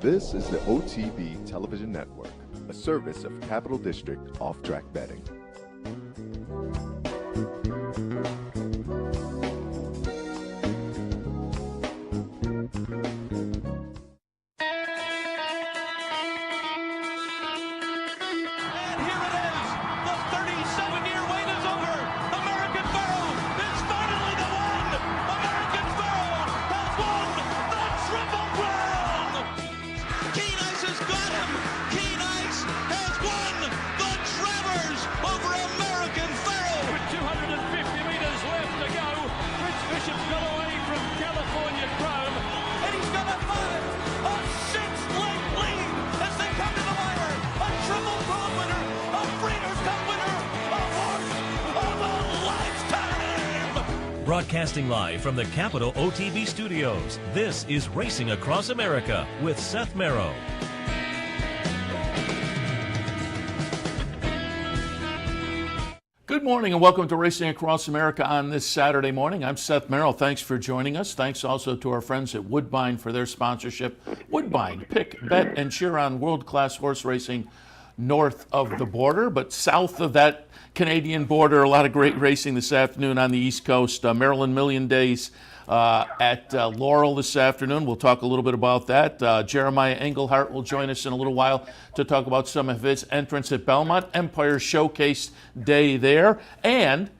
This is the OTB Television Network, a service of Capital District Off-Track Betting. Broadcasting live from the Capital OTB studios, this is Racing Across America with Seth Merrow. Good morning and welcome to Racing Across America on this Saturday morning. I'm Seth Merrow. Thanks for joining us. Thanks also to our friends at Woodbine for their sponsorship. Woodbine, pick, bet, and cheer on world-class horse racing north of the border, but south of that Canadian border, a lot of great racing this afternoon on the East Coast. Maryland Million Days at Laurel this afternoon. We'll talk a little bit about that. Jeremiah Engelhardt will join us in a little while to talk about some of his entrants at Belmont. Empire Showcase Day there. And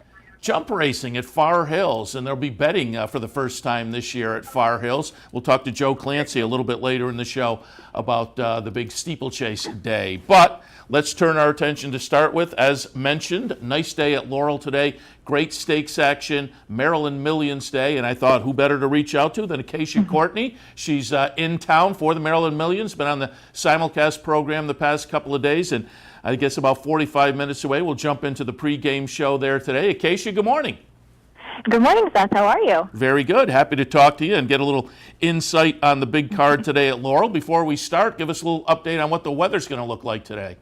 jump racing at Far Hills, and there'll be betting for the first time this year at Far Hills. We'll talk to Joe Clancy a little bit later in the show about the big steeplechase day. But let's turn our attention to start with, as mentioned, nice day at Laurel today. Great stakes action, Maryland Millions Day, and I thought who better to reach out to than Acacia Courtney. She's in town for the Maryland Millions, been on the simulcast program the past couple of days, and I guess about 45 minutes away. We'll jump into the pregame show there today. Acacia, good morning. Good morning, Seth. How are you? Very good. Happy to talk to you and get a little insight on the big card today at Laurel. Before we start, give us a little update on what the weather's going to look like today.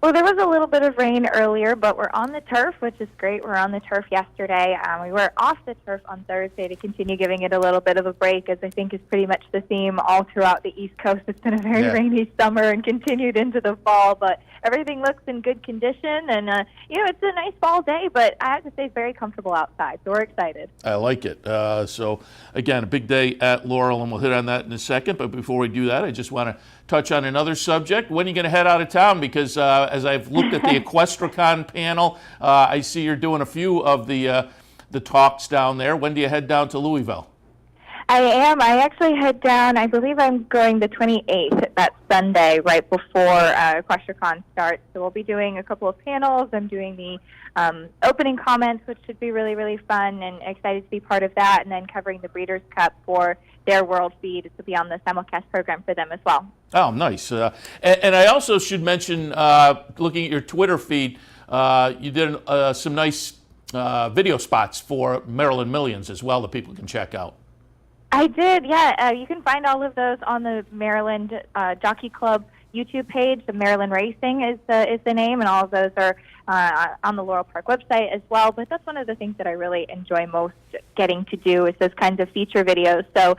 Well, there was a little bit of rain earlier, but we're on the turf, which is great. We were on the turf yesterday. We were off the turf on Thursday to continue giving it a little bit of a break, as I think is pretty much the theme all throughout the East Coast. It's been a very rainy summer and continued into the fall, but everything looks in good condition. And, it's a nice fall day, but I have to say it's very comfortable outside, so we're excited. I like it. So, again, a big day at Laurel, and we'll hit on that in a second. But before we do that, I just want to touch on another subject. When are you going to head out of town? Because as I've looked at the Equestricon panel, I see you're doing a few of the talks down there. When do you head down to Louisville? I am. I actually head down, I believe I'm going the 28th, that Sunday, right before Equestricon starts. So we'll be doing a couple of panels. I'm doing the opening comments, which should be really, really fun, and excited to be part of that, and then covering the Breeders' Cup for their world feed to be on the simulcast program for them as well. Oh, nice. And I also should mention, looking at your Twitter feed, you did some nice video spots for Maryland Millions as well that people can check out. I did, yeah. You can find all of those on the Maryland Jockey Club YouTube page. The Maryland Racing is the name, and all of those are on the Laurel Park website as well. But that's one of the things that I really enjoy most getting to do is those kinds of feature videos. So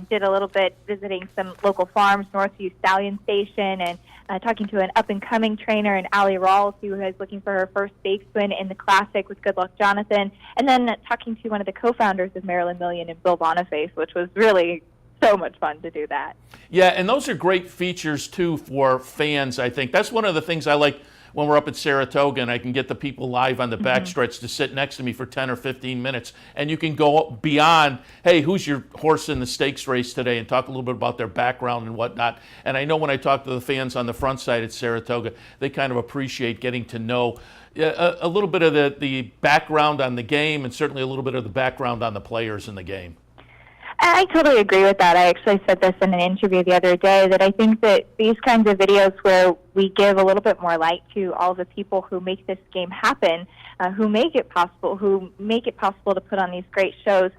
did a little bit visiting some local farms, Northview Stallion Station, and talking to an up-and-coming trainer in Allie Rawls, who is looking for her first stakes win in the Classic with Good Luck Jonathan, and then talking to one of the co-founders of Maryland Million and Bill Boniface, which was really so much fun to do that. Yeah, and those are great features, too, for fans, I think. That's one of the things I like when we're up at Saratoga and I can get the people live on the backstretch to sit next to me for 10 or 15 minutes. And you can go beyond, hey, who's your horse in the stakes race today, and talk a little bit about their background and whatnot. And I know when I talk to the fans on the front side at Saratoga, they kind of appreciate getting to know a little bit of the background on the game, and certainly a little bit of the background on the players in the game. I totally agree with that. I actually said this in an interview the other day, that I think that these kinds of videos where we give a little bit more light to all the people who make this game happen, who make it possible to put on these great shows.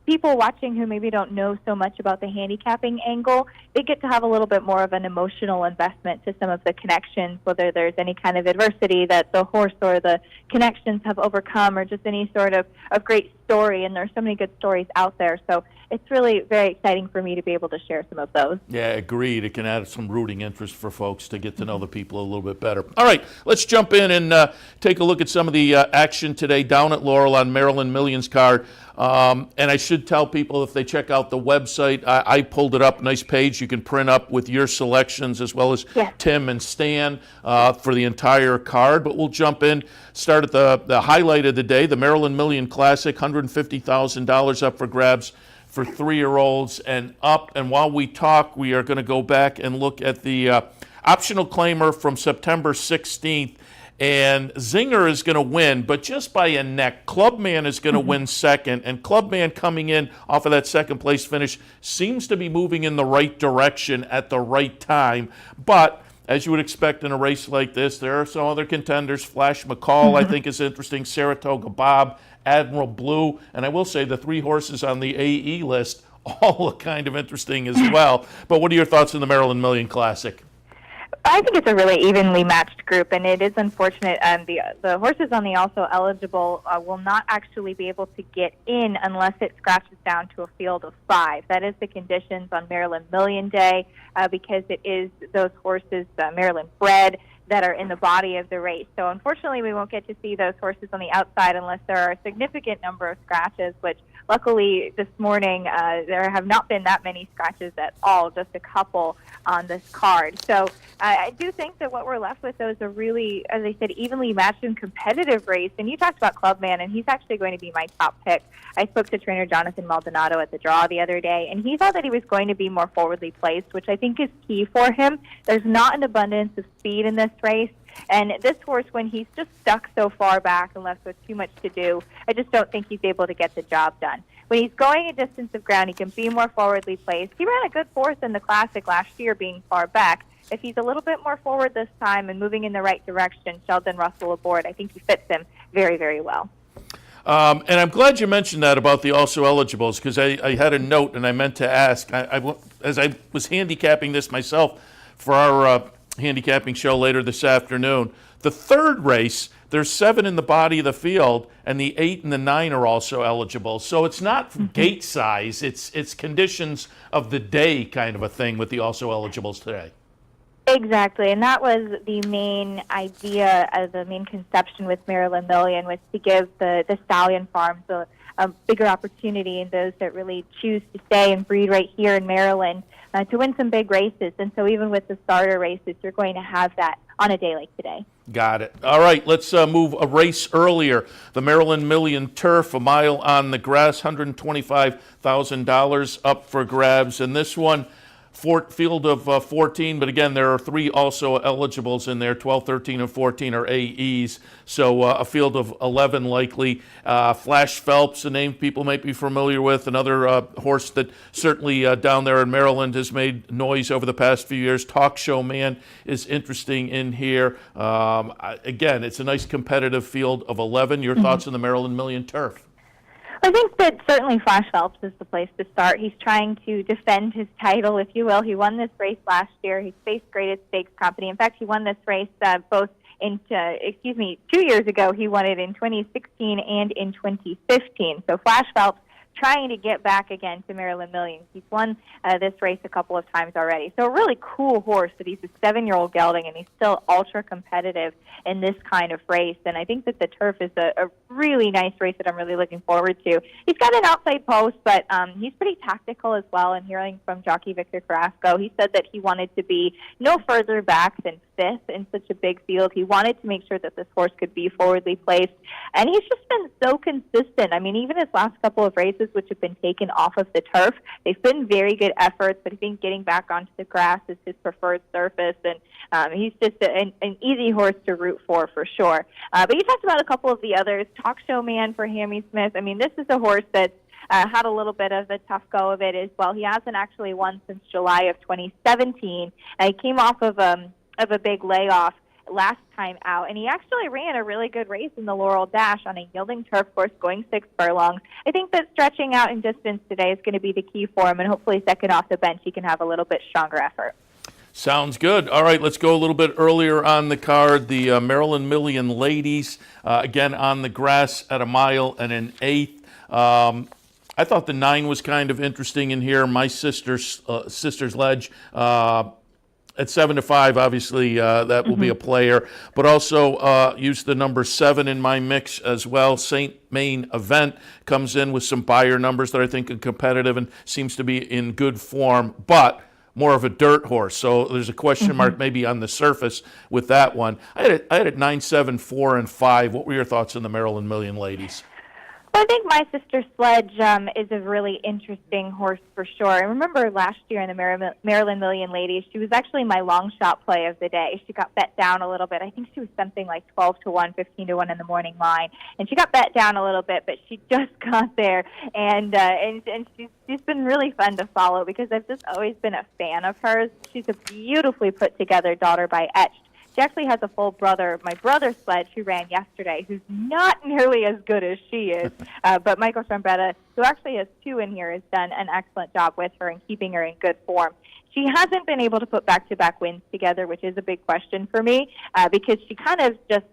People watching who maybe don't know so much about the handicapping angle, they get to have a little bit more of an emotional investment to some of the connections, whether there's any kind of adversity that the horse or the connections have overcome, or just any sort of great story. And there's so many good stories out there. So it's really very exciting for me to be able to share some of those. Yeah, agreed. It can add some rooting interest for folks to get to know the people a little bit better. All right, let's jump in and take a look at some of the action today down at Laurel on Maryland Millions card. And I should tell people, if they check out the website, I pulled it up, nice page you can print up with your selections, as well as Tim and Stan for the entire card. But we'll jump in, start at the highlight of the day, the Maryland Million Classic, $150,000 up for grabs for 3-year-olds and up. And while we talk, we are going to go back and look at the optional claimer from September 16th. And Zinger is going to win, but just by a neck. Clubman is going to win second, and Clubman, coming in off of that second place finish, seems to be moving in the right direction at the right time. But as you would expect in a race like this, there are some other contenders. Flash McCall, I think, is interesting. Saratoga Bob, Admiral Blue, and I will say the 3 horses on the AE list all look kind of interesting as well. But what are your thoughts on the Maryland Million Classic? I think it's a really evenly matched group, and it is unfortunate. The horses on the also eligible will not actually be able to get in unless it scratches down to a field of 5. That is the conditions on Maryland Million Day, because it is those horses, Maryland bred, that are in the body of the race. So unfortunately, we won't get to see those horses on the outside unless there are a significant number of scratches, which luckily this morning there have not been that many scratches at all, just a couple on this card. So I do think that what we're left with, though, is a really, as I said, evenly matched and competitive race. And you talked about Clubman, and he's actually going to be my top pick. I spoke to trainer Jonathan Maldonado at the draw the other day, and he thought that he was going to be more forwardly placed, which I think is key for him. There's not an abundance of speed in this race. And this horse, when he's just stuck so far back and left with too much to do, I just don't think he's able to get the job done. When he's going a distance of ground, he can be more forwardly placed. He ran a good 4th in the Classic last year, being far back. If he's a little bit more forward this time and moving in the right direction, Sheldon Russell aboard, I think he fits him very, very well. And I'm glad you mentioned that about the also eligibles, because I had a note and I meant to ask. As I was handicapping this myself for our handicapping show later this afternoon, the 3rd race, there's 7 in the body of the field, and the 8 and the 9 are also eligible. So it's not gate size, it's conditions of the day kind of a thing with the also eligibles today. Exactly, and that was the main idea, the main conception with Maryland Million, was to give the stallion farms a bigger opportunity, and those that really choose to stay and breed right here in Maryland to win some big races. And so even with the starter races, you're going to have that on a day like today. Got it. All right, let's move a race earlier. The Maryland Million Turf, a mile on the grass, $125,000 up for grabs. And this one, field of 14, but again, there are 3 also eligibles in there. 12, 13, and 14 are AEs, so a field of 11 likely. Flash Phelps, a name people might be familiar with, another horse that certainly down there in Maryland has made noise over the past few years. Talk Show Man is interesting in here. Again, it's a nice competitive field of 11. Your thoughts on the Maryland Million Turf? I think that certainly Flash Phelps is the place to start. He's trying to defend his title, if you will. He won this race last year. He's faced Graded Stakes Company. In fact, he won this race both in, 2 years ago. He won it in 2016 and in 2015. So Flash Phelps trying to get back again to Maryland Millions. He's won this race a couple of times already. So a really cool horse that he's a 7-year-old gelding, and he's still ultra competitive in this kind of race. And I think that the turf is a really nice race that I'm really looking forward to. He's got an outside post, but he's pretty tactical as well. And hearing from jockey Victor Carrasco, he said that he wanted to be no further back than 5th in such a big field. He wanted to make sure that this horse could be forwardly placed. And he's just been so consistent. I mean, even his last couple of races, which have been taken off of the turf, they've been very good efforts, but I think getting back onto the grass is his preferred surface, and he's just an easy horse to root for sure. But you talked about a couple of the others. Talk Show Man for Hammy Smith. I mean, this is a horse that's had a little bit of a tough go of it as well. He hasn't actually won since July of 2017. He came off of a of a big layoff last time out, and he actually ran a really good race in the Laurel Dash on a yielding turf course going 6 furlongs. I think that stretching out in distance today is going to be the key for him, and hopefully second off the bench he can have a little bit stronger effort. Sounds good. All right, let's go a little bit earlier on the card. The Maryland Million Ladies, again on the grass at a mile and an eighth. I thought the 9 was kind of interesting in here. My sister's Ledge at 7-5. Obviously, that will be a player, but also use the number 7 in my mix as well. St. Main Event comes in with some buyer numbers that I think are competitive and seems to be in good form, but more of a dirt horse. So there's a question mark maybe on the surface with that one. I had it 9, 7, 4, and 5. What were your thoughts on the Maryland Million Ladies? I think My Sister Sledge is a really interesting horse for sure. I remember last year in the Maryland Million Ladies, she was actually my long shot play of the day. She got bet down a little bit. I think she was something like 12-1, 15-1 in the morning line, and she got bet down a little bit, but she just got there, and she's been really fun to follow because I've just always been a fan of hers. She's a beautifully put together daughter by Etched. She actually has a full brother, my brother Sledge, who ran yesterday, who's not nearly as good as she is. But Michael Strambetta, who actually has 2 in here, has done an excellent job with her and keeping her in good form. She hasn't been able to put back-to-back wins together, which is a big question for me, because she kind of just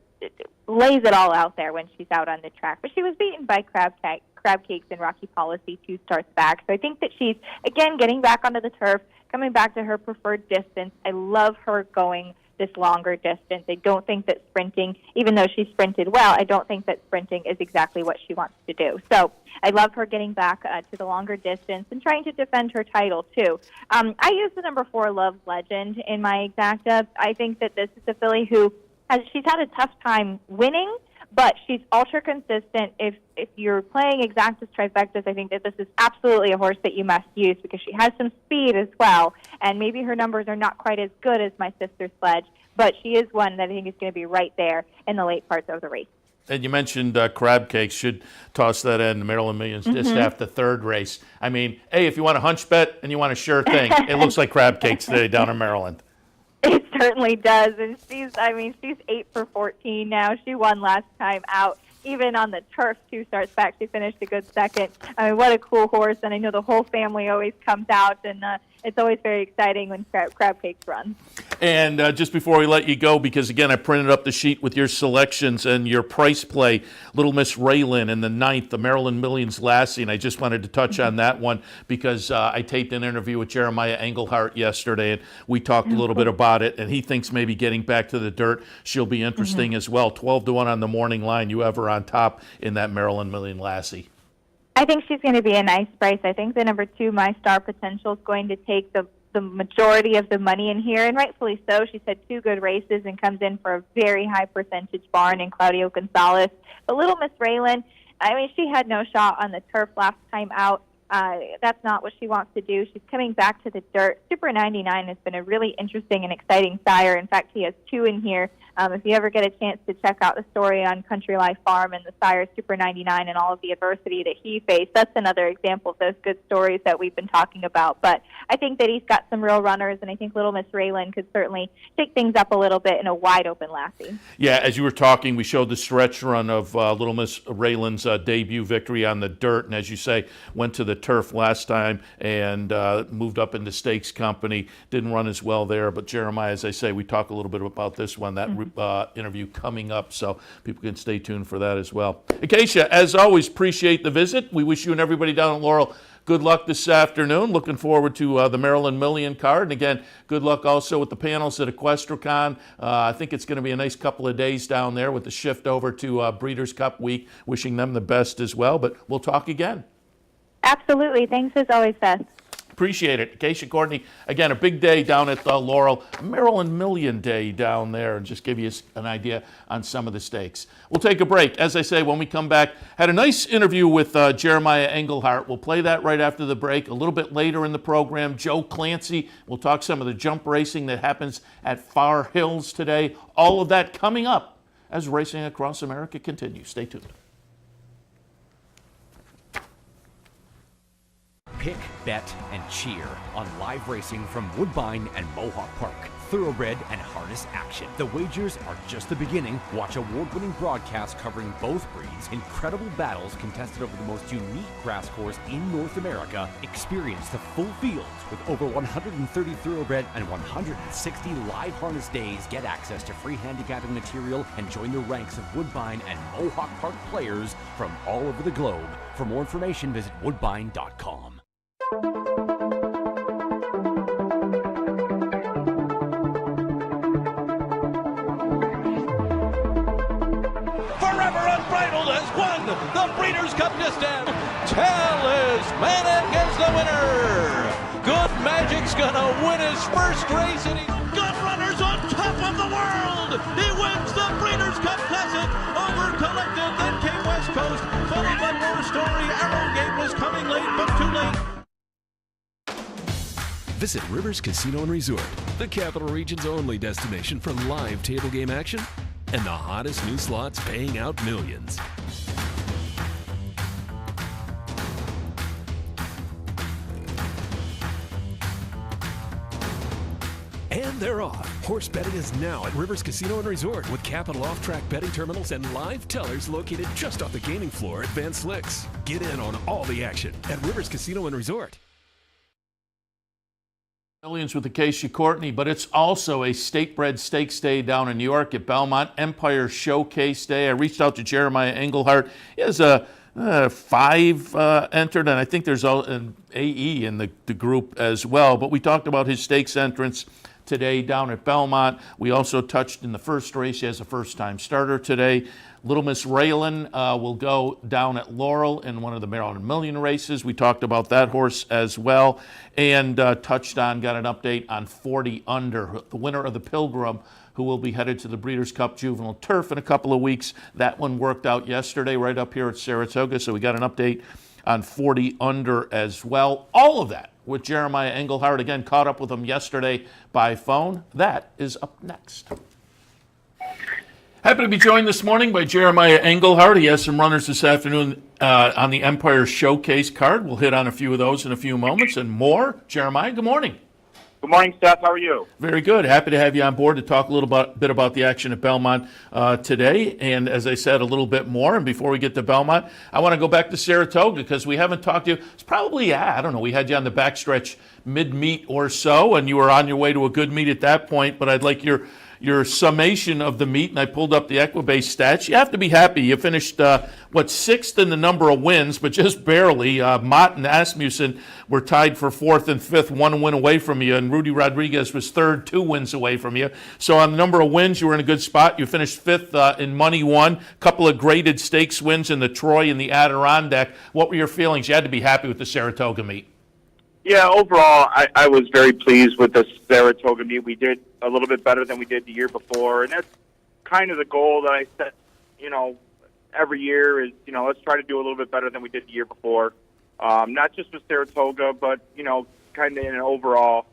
lays it all out there when she's out on the track. But she was beaten by Crab Cakes and Rocky Policy 2 starts back. So I think that she's, again, getting back onto the turf, coming back to her preferred distance. I love her going this longer distance. I don't think that sprinting, even though she sprinted well, I don't think that sprinting is exactly what she wants to do. So I love her getting back to the longer distance and trying to defend her title, too. I use the number 4, Love's Legend, in my exacta. I think that this is a filly who she's had a tough time winning, but she's ultra consistent. If you're playing exactas, trifectas, I think that this is absolutely a horse that you must use because she has some speed as well, and maybe her numbers are not quite as good as My Sister Sledge, but she is one that I think is going to be right there in the late parts of the race. And you mentioned Crab Cakes. Should toss that in. The Maryland Millions just after the third race. I mean, hey, if you want a hunch bet and you want a sure thing, it looks like Crab Cakes today down in Maryland. It certainly does, and she's 8 for 14 now. She won last time out. Even on the turf, 2 starts back, she finished a good second. I mean, what a cool horse, and I know the whole family always comes out, and it's always very exciting when Crab Cakes run. And just before we let you go, because, again, I printed up the sheet with your selections and your price play, Little Miss Raylan in the 9th, the Maryland Millions Lassie, and I just wanted to touch on that one because I taped an interview with Jeremiah Engelhart yesterday, and we talked a little bit about it, and he thinks maybe getting back to the dirt, she'll be interesting as well. 12-1 on the morning line. You have her on top in that Maryland Million Lassie. I think she's going to be a nice price. I think the number 2, My Star Potential, is going to take the majority of the money in here, and rightfully so. She's had 2 good races and comes in for a very high percentage barn in Claudio Gonzalez. But Little Miss Raylan, I mean, she had no shot on the turf last time out. That's not what she wants to do. She's coming back to the dirt. Super 99 has been a really interesting and exciting sire. In fact, he has 2 in here. If you ever get a chance to check out the story on Country Life Farm and the sire Super 99 and all of the adversity that he faced, that's another example of those good stories that we've been talking about. But I think that he's got some real runners, and I think Little Miss Raylan could certainly take things up a little bit in a wide-open Lassie. Yeah, as you were talking, we showed the stretch run of Little Miss Raylan's debut victory on the dirt, and as you say, went to the turf last time and moved up into Stakes Company. Didn't run as well there, but Jeremiah, as I say, we talk a little bit about this one, that interview coming up, so people can stay tuned for that as well. Acacia, as always, appreciate the visit. We wish you and everybody down at Laurel good luck this afternoon. Looking forward to the Maryland Million card. And again, good luck also with the panels at EquestriCon. I think it's going to be a nice couple of days down there with the shift over to Breeders' Cup week. Wishing them the best as well, but we'll talk again. Absolutely. Thanks as always, Seth. Appreciate it. Acacia Courtney, again, a big day down at Laurel, Maryland Million Day down there, and just give you an idea on some of the stakes. We'll take a break. As I say, when we come back, had a nice interview with Jeremiah Engelhart. We'll play that right after the break. A little bit later in the program, Joe Clancy. We'll talk some of the jump racing that happens at Far Hills today. All of that coming up as Racing Across America continues. Stay tuned. Pick, bet, and cheer on live racing from Woodbine and Mohawk Park. Thoroughbred and harness action. The wagers are just the beginning. Watch award-winning broadcasts covering both breeds, incredible battles contested over the most unique grass course in North America. Experience the full fields with over 130 thoroughbred and 160 live harness days. Get access to free handicapping material and join the ranks of Woodbine and Mohawk Park players from all over the globe. For more information, visit woodbine.com. Forever Unbridled has won the Breeders' Cup Distance. Talismanic is the winner. Good Magic's gonna win his first race, and Gun Runner's on top of the world. He wins the Breeders' Cup Classic over Collected, then came West Coast, followed by More Story. Arrowgate was coming late, but too late. Visit Rivers Casino and Resort, the Capital Region's only destination for live table game action and the hottest new slots paying out millions. And they're off. Horse betting is now at Rivers Casino and Resort with Capital off-track betting terminals and live tellers located just off the gaming floor at Van Slyck's. Get in on all the action at Rivers Casino and Resort. Millions with the Acacia Courtney, but it's also a state-bred stakes day down in New York at Belmont, Empire Showcase Day. I reached out to Jeremiah Engelhardt. He has five entered, and I think there's an AE in the group as well. But we talked about his stakes entrance today down at Belmont. We also touched in the first race. He has a first-time starter today. Little Miss Raylan will go down at Laurel in one of the Maryland Million races. We talked about that horse as well, and touched on, got an update on 40 Under, the winner of the Pilgrim, who will be headed to the Breeders' Cup Juvenile Turf in a couple of weeks. That one worked out yesterday right up here at Saratoga, so we got an update on 40 Under as well. All of that with Jeremiah Engelhardt. Again, caught up with him yesterday by phone. That is up next. Happy to be joined this morning by Jeremiah Engelhardt. He has some runners this afternoon on the Empire Showcase card. We'll hit on a few of those in a few moments and more. Jeremiah, good morning. Good morning, Seth. How are you? Very good. Happy to have you on board to talk a little bit about the action at Belmont today. And as I said, a little bit more. And before we get to Belmont, I want to go back to Saratoga because we haven't talked to you. It's probably, I don't know, we had you on the backstretch mid-meet or so, and you were on your way to a good meet at that point. But I'd like your summation of the meet, and I pulled up the Equibase stats. You have to be happy. You finished, sixth in the number of wins, but just barely. Mott and Asmussen were tied for fourth and fifth, one win away from you, and Rudy Rodriguez was third, 2 wins away from you. So on the number of wins, you were in a good spot. You finished fifth in Money One, a couple of graded stakes wins in the Troy and the Adirondack. What were your feelings? You had to be happy with the Saratoga meet. Yeah, overall, I was very pleased with the Saratoga meet. We did a little bit better than we did the year before, and that's kind of the goal that I set, every year is, let's try to do a little bit better than we did the year before. Not just with Saratoga, but, kind of in an overall,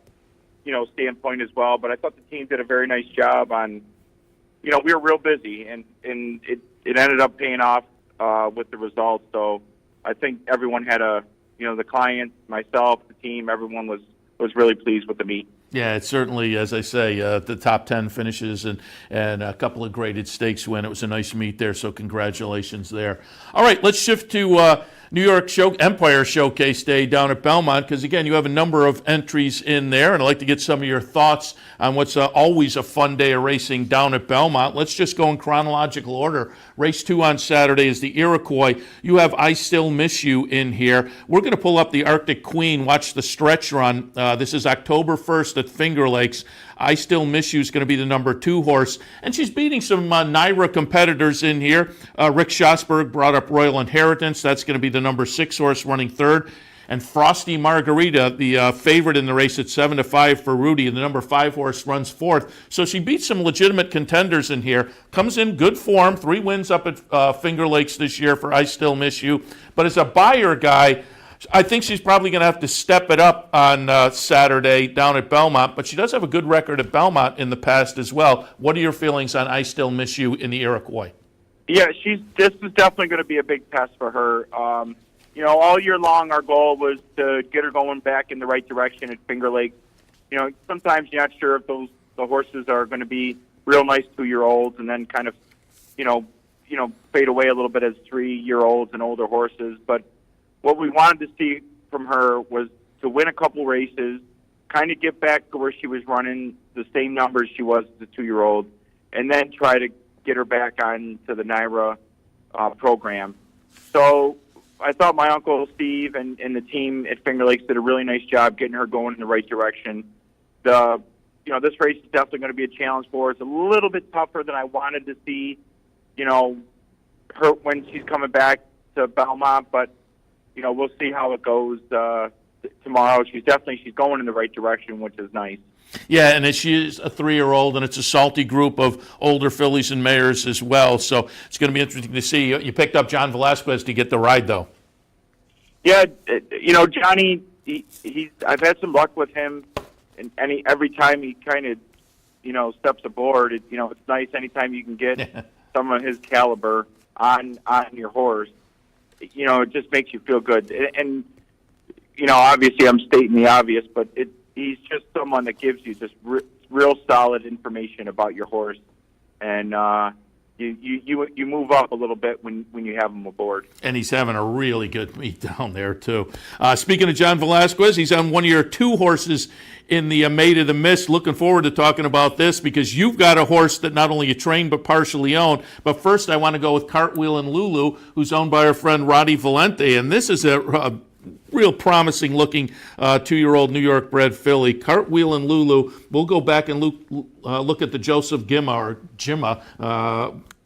standpoint as well. But I thought the team did a very nice job on, we were real busy, and it ended up paying off with the results. So I think everyone had the clients, myself, the team, everyone was really pleased with the meet. Yeah, it's certainly, as I say, the top 10 finishes and a couple of graded stakes win. It was a nice meet there, so congratulations there. All right, let's shift to New York Empire Showcase Day down at Belmont, because, again, you have a number of entries in there, and I'd like to get some of your thoughts on what's always a fun day of racing down at Belmont. Let's just go in chronological order. Race 2 on Saturday is the Iroquois. You have I Still Miss You in here. We're going to pull up the Arctic Queen, watch the stretch run. This is October 1st at Finger Lakes. I Still Miss You is going to be the number 2 horse, and she's beating some NYRA competitors in here. Rick Schosberg brought up Royal Inheritance. That's going to be the number 6 horse running third. And Frosty Margarita, the favorite in the race at 7-5 for Rudy, and the number 5 horse runs fourth. So she beats some legitimate contenders in here. Comes in good form, 3 wins up at Finger Lakes this year for I Still Miss You. But as a buyer guy, I think she's probably going to have to step it up on Saturday down at Belmont, but she does have a good record at Belmont in the past as well. What are your feelings on I Still Miss You in the Iroquois? Yeah, this is definitely going to be a big test for her. all year long our goal was to get her going back in the right direction at Finger Lakes. Sometimes you're not sure if the horses are going to be real nice 2-year-olds and then kind of, fade away a little bit as 3-year-olds and older horses. But what we wanted to see from her was to win a couple races, kind of get back to where she was running the same numbers she was as a 2-year-old, and then try to get her back on to the NYRA program. So I thought my uncle Steve and the team at Finger Lakes did a really nice job getting her going in the right direction. This race is definitely going to be a challenge for her. It's a little bit tougher than I wanted to see, her when she's coming back to Belmont, but we'll see how it goes tomorrow. She's going in the right direction, which is nice. Yeah, and she is a 3-year-old, and it's a salty group of older fillies and mares as well. So it's going to be interesting to see. You picked up John Velasquez to get the ride, though. Yeah, Johnny. I've had some luck with him, and every time he kind of, steps aboard. It's nice anytime you can get someone of his caliber on your horse. It just makes you feel good, and obviously I'm stating the obvious, but he's just someone that gives you just real solid information about your horse, and you move up a little bit when you have him aboard. And he's having a really good meet down there too. Speaking of John Velasquez, he's on one of your 2 horses in the Maid of the Mist. Looking forward to talking about this because you've got a horse that not only you train but partially own. But first, I want to go with Cartwheel and Lulu, who's owned by our friend Roddy Valente, and this is a real promising looking 2-year-old New York bred filly. Cartwheel and Lulu. We'll go back and look at the Joseph Jimma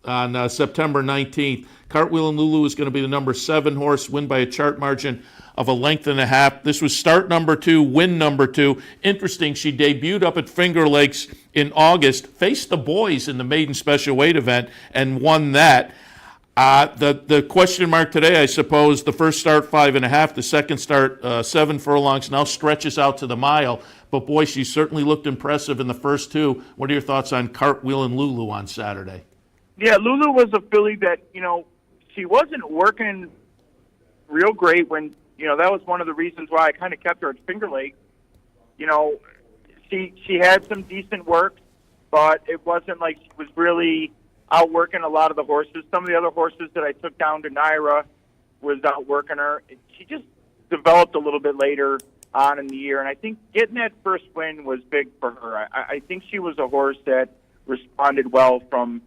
on September 19th. Cartwheel and Lulu is going to be the number 7 horse, win by a chart margin of 1.5 lengths. This was start number 2, win number 2. Interesting, she debuted up at Finger Lakes in August, faced the boys in the maiden special weight event, and won that. The question mark today, I suppose, the first start 5.5, the second start 7 furlongs, now stretches out to the mile. But boy, she certainly looked impressive in the first 2. What are your thoughts on Cartwheel and Lulu on Saturday? Yeah, Lulu was a filly that, she wasn't working real great when, that was one of the reasons why I kind of kept her at Finger Lakes. She had some decent work, but it wasn't like she was really outworking a lot of the horses. Some of the other horses that I took down to NYRA was outworking her. She just developed a little bit later on in the year, and I think getting that first win was big for her. I think she was a horse that responded well from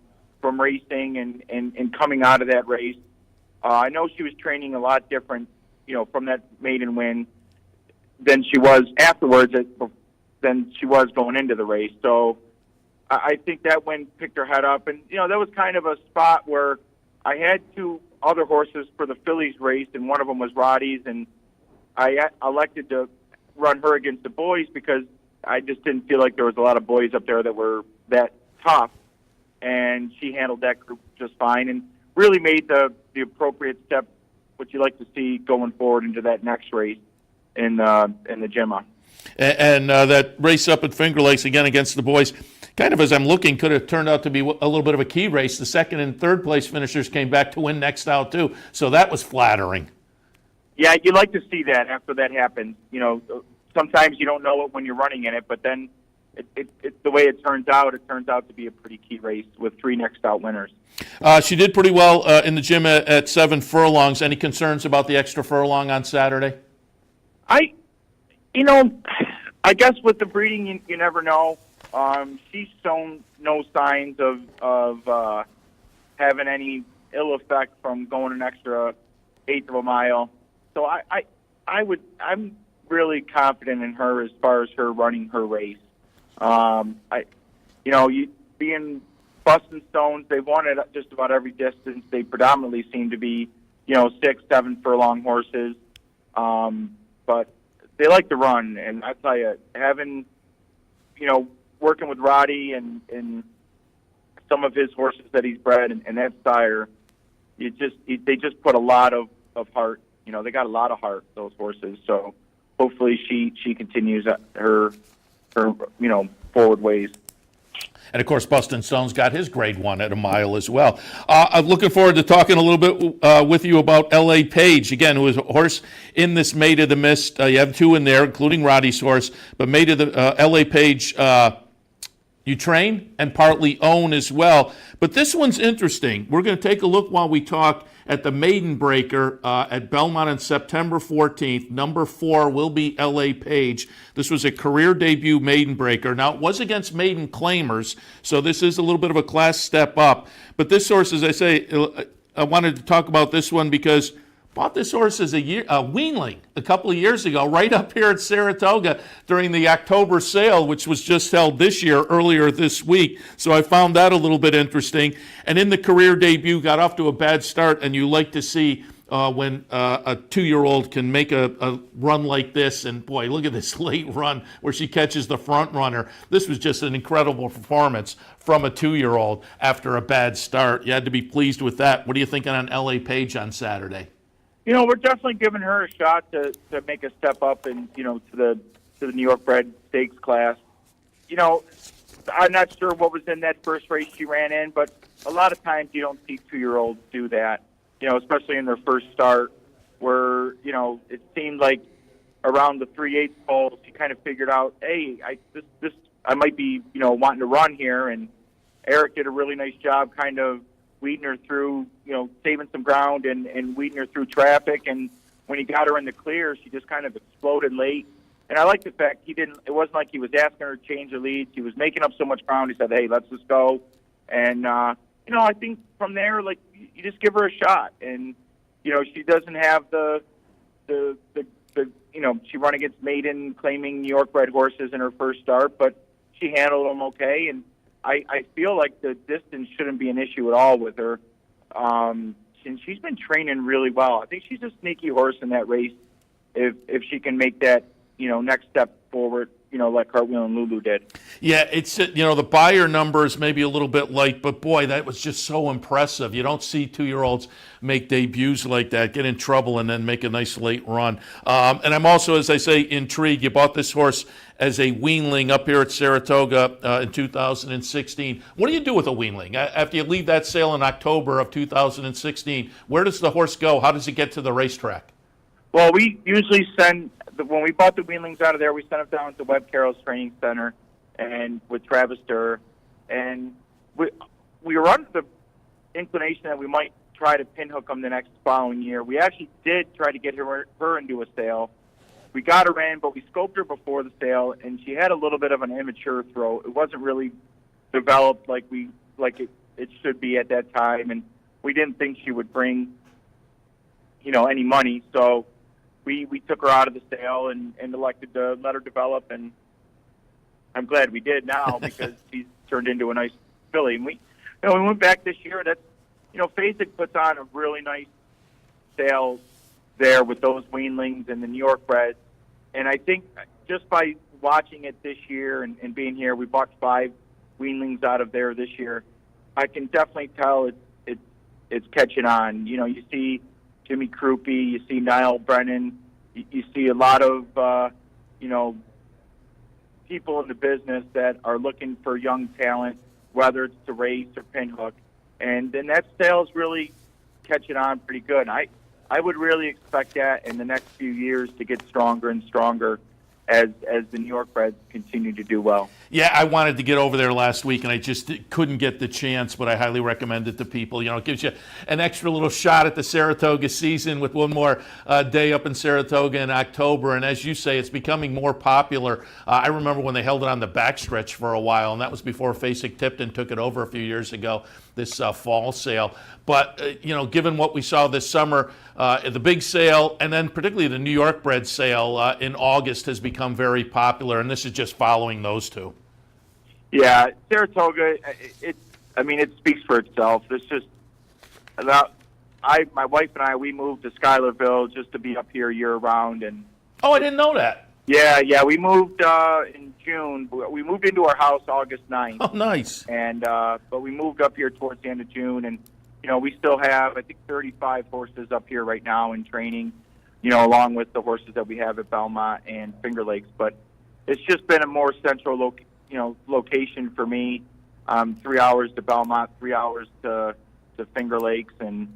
racing and coming out of that race. I know she was training a lot different, from that maiden win than she was afterwards, than she was going into the race. So I think that win picked her head up. And, that was kind of a spot where I had 2 other horses for the fillies race, and one of them was Roddy's, and I elected to run her against the boys because I just didn't feel like there was a lot of boys up there that were that tough. And she handled that group just fine and really made the appropriate step, what you like to see going forward into that next race in the Gemma. And that race up at Finger Lakes again against the boys, kind of as I'm looking, could have turned out to be a little bit of a key race. The second and third place finishers came back to win next out too, so that was flattering. Yeah, you like to see that after that happens. Sometimes you don't know it when you're running in it, but then the way it turns out to be a pretty key race with 3 next out winners. She did pretty well in the gym at 7 furlongs. Any concerns about the extra furlong on Saturday? I guess with the breeding, you never know. She's shown no signs of having any ill effect from going an extra 1/8 of a mile. So I'm really confident in her as far as her running her race. Being Boston Stones, they've won at just about every distance. They predominantly seem to be, 6, 7 furlong horses. But they like to run, and I tell you, having, working with Roddy and some of his horses that he's bred and that sire, they just put a lot of heart. They got a lot of heart, those horses. So hopefully she continues her forward ways. And, of course, Bustin' Stone's got his grade 1 at a mile as well. I'm looking forward to talking a little bit with you about L.A. Page, again, who is a horse in this Maid of the Mist. You have 2 in there, including Roddy's horse, but Maid of the L.A. Page you train and partly own as well. But this one's interesting. We're going to take a look while we talk at the Maiden Breaker at Belmont on September 14th. Number 4 will be L.A. Page. This was a career debut Maiden Breaker. Now, it was against Maiden Claimers, so this is a little bit of a class step up. But this horse, as I say, I wanted to talk about this one because bought this horse as a weanling a couple of years ago, right up here at Saratoga during the October sale, which was just held this year, earlier this week. So I found that a little bit interesting. And in the career debut, got off to a bad start, and you like to see when a 2-year-old can make a run like this. And boy, look at this late run where she catches the front runner. This was just an incredible performance from a 2-year-old after a bad start. You had to be pleased with that. What are you thinking on L.A. Page on Saturday? We're definitely giving her a shot to make a step up and, to the New York bred stakes class. I'm not sure what was in that first race she ran in, but a lot of times you don't see 2-year-olds do that, especially in their first start where, it seemed like around the 3/8 pole, she kind of figured out, hey, I might be, wanting to run here. And Eric did a really nice job kind of weeding her through, saving some ground and weeding her through traffic. And when he got her in the clear, she just kind of exploded late. And I like the fact it wasn't like he was asking her to change her leads. He was making up so much ground. He said, hey, let's just go. And, I think from there, like, you just give her a shot. And, she doesn't have she run against maiden claiming New York bred horses in her first start, but she handled them okay. And I feel like the distance shouldn't be an issue at all with her. And she's been training really well. I think she's a sneaky horse in that race if she can make that, next step forward, like Cartwheel and Lulu did. Yeah, it's, the buyer numbers maybe a little bit light, but boy, that was just so impressive. You don't see 2-year-olds make debuts like that, get in trouble, and then make a nice late run. And I'm also, as I say, intrigued. You bought this horse as a weanling up here at Saratoga in 2016. What do you do with a weanling? After you leave that sale in October of 2016, where does the horse go? How does it get to the racetrack? Well, we usually when we bought the weanlings out of there, we sent them down to Webb Carroll's training center and with Travis Durr. And we were under the inclination that we might try to pinhook them the next following year. We actually did try to get her into a sale. We got her in, but we scoped her before the sale, and she had a little bit of an immature throw. It wasn't really developed like it should be at that time, and we didn't think she would bring, any money. So we took her out of the sale and elected to let her develop, and I'm glad we did now because she's turned into a nice filly. And we went back this year. That's, Fasig puts on a really nice sale there with those weanlings and the New York breds. And I think just by watching it this year and being here, we bought 5 weanlings out of there this year. I can definitely tell it's catching on. You see Jimmy Krupe, you see Niall Brennan, you see a lot of, people in the business that are looking for young talent, whether it's to race or pinhook. And then that sale's really catching on pretty good. I would really expect that in the next few years to get stronger and stronger as the New York breds continue to do well. Yeah, I wanted to get over there last week, and I just couldn't get the chance, but I highly recommend it to people. It gives you an extra little shot at the Saratoga season with one more day up in Saratoga in October, and as you say, it's becoming more popular. I remember when they held it on the backstretch for a while, and that was before Fasig-Tipton took it over a few years ago, this fall sale. But, given what we saw this summer, the big sale, and then particularly the New York bred sale in August has become very popular, and this is just following those two. Yeah, Saratoga, it speaks for itself. It's just, my wife and I, we moved to Schuylerville just to be up here year-round. And oh, I didn't know that. Yeah, we moved in June. We moved into our house August 9th. Oh, nice. And but we moved up here towards the end of June, and we still have, I think, 35 horses up here right now in training, along with the horses that we have at Belmont and Finger Lakes. But it's just been a more central location for me. 3 hours to Belmont, 3 hours to Finger Lakes, and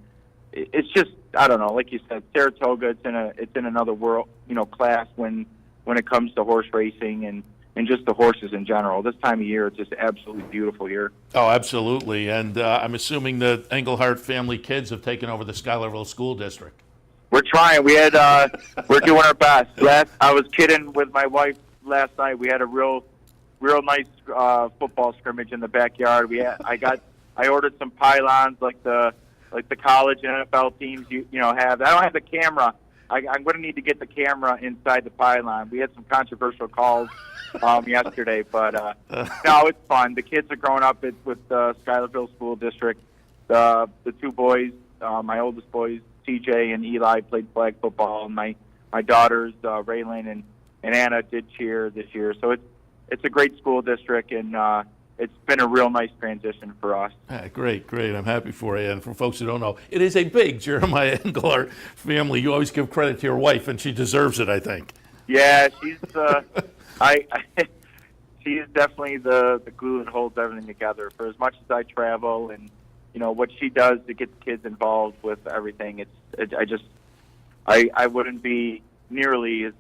it's just, I don't know. Like you said, Saratoga, it's in another world, class when it comes to horse racing and just the horses in general. This time of year, it's just absolutely beautiful here. Oh, absolutely. And I'm assuming the Englehart family kids have taken over the Schuylerville School District. We're trying. We're doing our best. I was kidding with my wife last night. We had a real nice football scrimmage in the backyard. I ordered some pylons like the college and NFL teams have. I don't have the camera. I'm going to need to get the camera inside the pylon. We had some controversial calls yesterday, but no, it's fun. The kids are growing up with the Schuylerville School District. The two boys, my oldest boys, TJ and Eli, played flag football, and my daughters, Raylan and Anna, did cheer this year. So it's a great school district, and it's been a real nice transition for us. Great. I'm happy for you. And for folks who don't know, it is a big Jeremiah Englehart family. You always give credit to your wife, and she deserves it, I think. Yeah, she's she is definitely the glue that holds everything together. For as much as I travel and what she does to get the kids involved with everything, I wouldn't be nearly as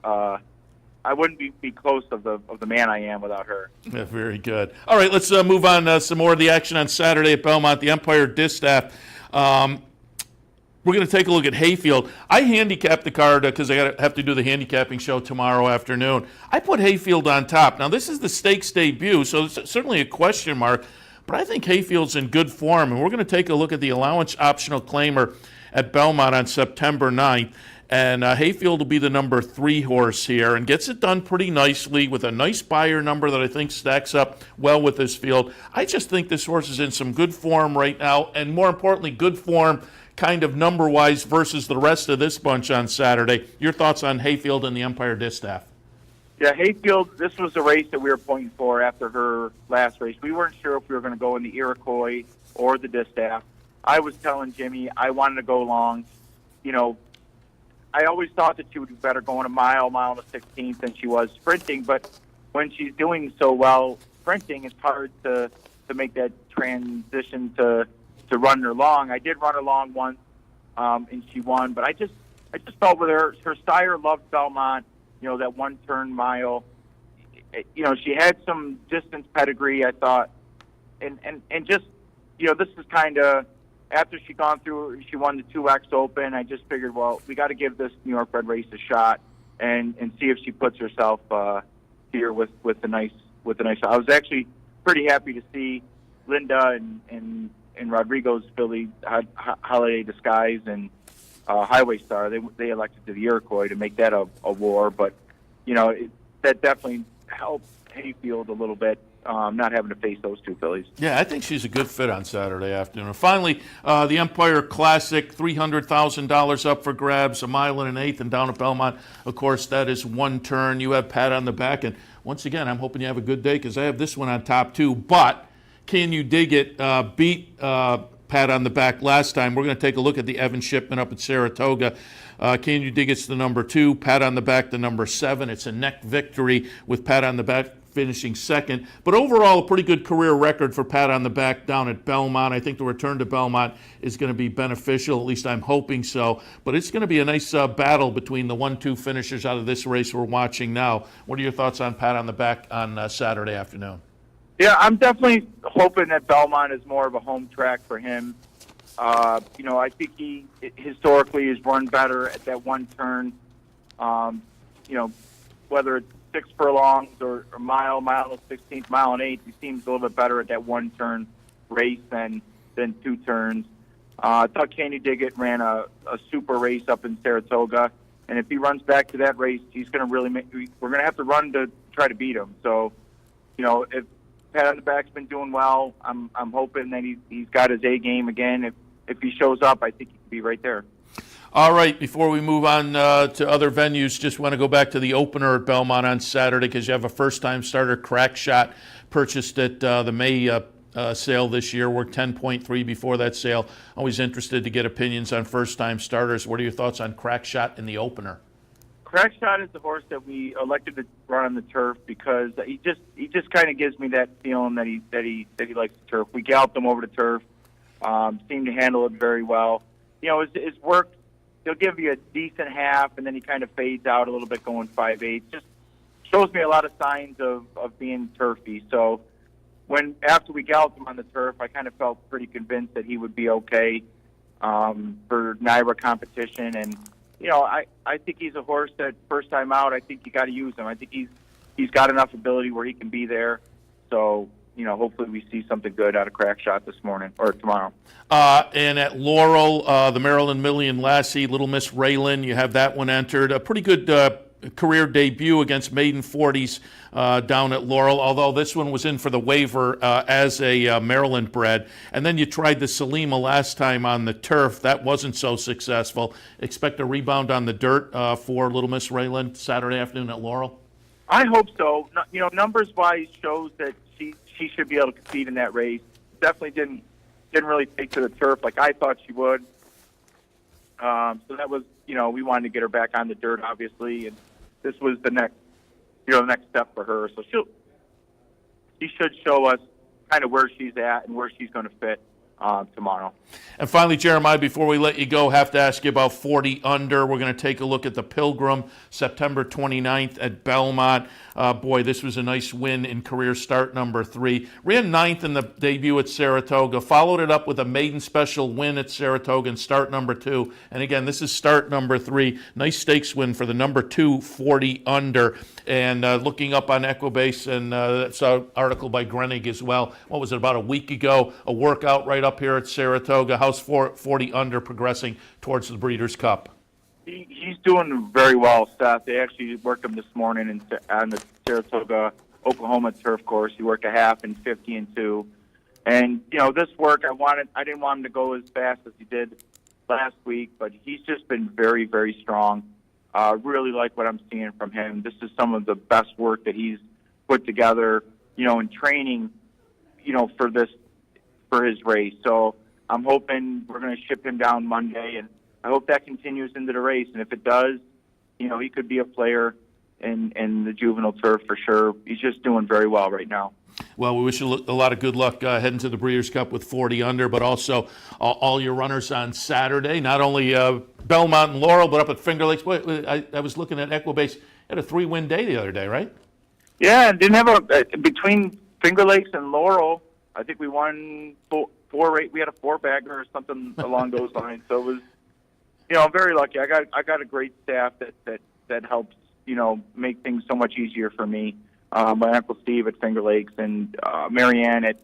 I wouldn't be close of the man I am without her. Yeah, very good. All right, let's move on. Some more of the action on Saturday at Belmont. The Empire Distaff. We're going to take a look at Hayfield. I handicapped the card because I have to do the handicapping show tomorrow afternoon. I put Hayfield on top. Now, this is the stakes debut, so it's certainly a question mark, but I think Hayfield's in good form, and we're going to take a look at the allowance optional claimer at Belmont on September 9th. And Hayfield will be the number 3 horse here and gets it done pretty nicely with a nice buyer number that I think stacks up well with this field. I just think this horse is in some good form right now, and more importantly, good form kind of number-wise versus the rest of this bunch on Saturday. Your thoughts on Hayfield and the Empire Distaff? Yeah, Hayfield, this was the race that we were pointing for after her last race. We weren't sure if we were going to go in the Iroquois or the Distaff. I was telling Jimmy I wanted to go long. I always thought that she would do better going a mile and a 16th than she was sprinting, but when she's doing so well sprinting, it's hard to make that transition to run her long. I did run her long once, and she won, but I just felt with her sire loved Belmont, that one-turn mile. She had some distance pedigree, I thought, and just, this is kind of, after she won the 2X Open, I just figured, well, we got to give this New York Bred race a shot and see if she puts herself here with the nice shot. I was actually pretty happy to see Linda and Rodrigo's filly, Holiday Disguise and Highway Star. They elected to the Iroquois to make that a war, but that definitely helped Hayfield a little bit. Not having to face those two fillies. Yeah, I think she's a good fit on Saturday afternoon. Finally, the Empire Classic, $300,000 up for grabs, a mile and an eighth, and down at Belmont, of course, that is one turn. You have Pat on the back, and once again, I'm hoping you have a good day because I have this one on top too. But Can You Dig It beat Pat on the back last time. We're going to take a look at the Evan Shipman up at Saratoga. Can You Dig It's the number 2, Pat on the back the number 7. It's a neck victory with Pat on the back finishing second. But overall, a pretty good career record for Pat on the back down at Belmont. I think the return to Belmont is going to be beneficial, at least I'm hoping so. But it's going to be a nice battle between the 1-2 finishers out of this race we're watching now. What are your thoughts on Pat on the back on Saturday afternoon? Yeah, I'm definitely hoping that Belmont is more of a home track for him. I think he historically has run better at that one turn. Whether it's 6 furlongs or a mile and 16th, mile and 8th, he seems a little bit better at that one turn race than 2 turns. I thought Can You Dig It ran a super race up in Saratoga, and if he runs back to that race, he's going to really we're going to have to run to try to beat him. So, if Pat on the back's been doing well, I'm hoping that he's got his A game again. If he shows up, I think he could be right there. All right, before we move on to other venues, just want to go back to the opener at Belmont on Saturday because you have a first-time starter, Crack Shot, purchased at the May sale this year. Worked 10.3 before that sale. Always interested to get opinions on first-time starters. What are your thoughts on Crack Shot in the opener? Crackshot is the horse that we elected to run on the turf because he just kind of gives me that feeling that he likes the turf. We galloped him over the turf, seemed to handle it very well. You know, his work, he'll give you a decent half, and then he kind of fades out a little bit going 5/8. Just shows me a lot of signs of being turfy. So after we galloped him on the turf, I kind of felt pretty convinced that he would be okay for NYRA competition. And you know, I think he's a horse that first time out, I think you got to use him. I think he's got enough ability where he can be there. So, you know, hopefully we see something good out of Crackshot this morning or tomorrow. And at Laurel, the Maryland Million Lassie, Little Miss Raylan, you have that one entered. A pretty good career debut against Maiden 40s down at Laurel, although this one was in for the waiver as a Maryland bred. And then you tried the Salima last time on the turf. That wasn't so successful. Expect a rebound on the dirt for Little Miss Raylan Saturday afternoon at Laurel? I hope so. You know, numbers-wise shows that she should be able to compete in that race. Definitely didn't really take to the turf like I thought she would. So that was, you know, we wanted to get her back on the dirt, obviously, and this was the next step for her. So she should show us kind of where she's at and where she's going to fit tomorrow. And finally, Jeremiah, before we let you go, have to ask you about 40 under. We're going to take a look at the Pilgrim, September 29th at Belmont. Boy, this was a nice win in career start number 3. Ran 9th in the debut at Saratoga, followed it up with a maiden special win at Saratoga in start number 2. And again, this is start number 3. Nice stakes win for the number 2, 40 under. And looking up on Equibase, and that's an article by Grenig as well. What was it, about a week ago? A workout right up here at Saratoga. How's 40 under progressing towards the Breeders' Cup? He's doing very well, Seth. They actually worked him this morning on the Saratoga, Oklahoma turf course. He worked a half in 50 and 2. And, you know, this work, I didn't want him to go as fast as he did last week, but he's just been very, very strong. Really like what I'm seeing from him. This is some of the best work that he's put together, you know, in training, you know, for his race. So I'm hoping we're going to ship him down Monday, and I hope that continues into the race. And if it does, you know, he could be a player in the juvenile turf for sure. He's just doing very well right now. Well, we wish you a lot of good luck heading to the Breeders' Cup with 40 under, but also all your runners on Saturday. Not only Belmont and Laurel, but up at Finger Lakes. I was looking at Equibase. Had a 3-win day the other day, right? Yeah, didn't have between Finger Lakes and Laurel. I think we won four. We had a 4-bagger or something along those lines. So it was, you know, I'm very lucky. I got a great staff that helps, you know, make things so much easier for me. My Uncle Steve at Finger Lakes, and Marianne at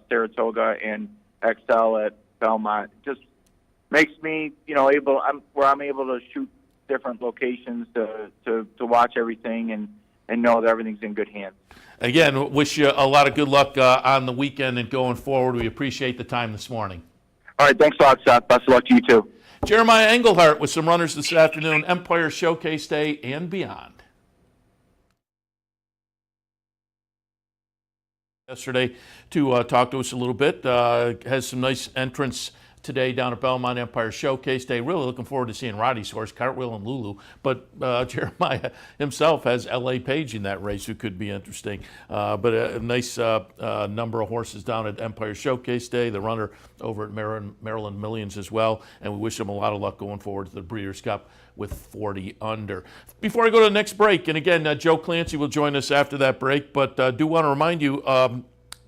Saratoga, and XL at Belmont. It just makes me, you know, I'm able to shoot different locations to watch everything and know that everything's in good hands. Again, wish you a lot of good luck on the weekend and going forward. We appreciate the time this morning. All right, thanks a lot, Seth. Best of luck to you too. Jeremiah Engelhardt with some runners this afternoon, Empire Showcase Day and beyond. Yesterday to talk to us a little bit. Has some nice entrants today down at Belmont Empire Showcase Day. Really looking forward to seeing Roddy's horse, Cartwheel and Lulu. But Jeremiah himself has L.A. Page in that race, who could be interesting. But a nice number of horses down at Empire Showcase Day. The runner over at Maryland Millions as well. And we wish him a lot of luck going forward to the Breeders' Cup with 40 under. Before I go to the next break, and again, Joe Clancy will join us after that break, but do want to remind you,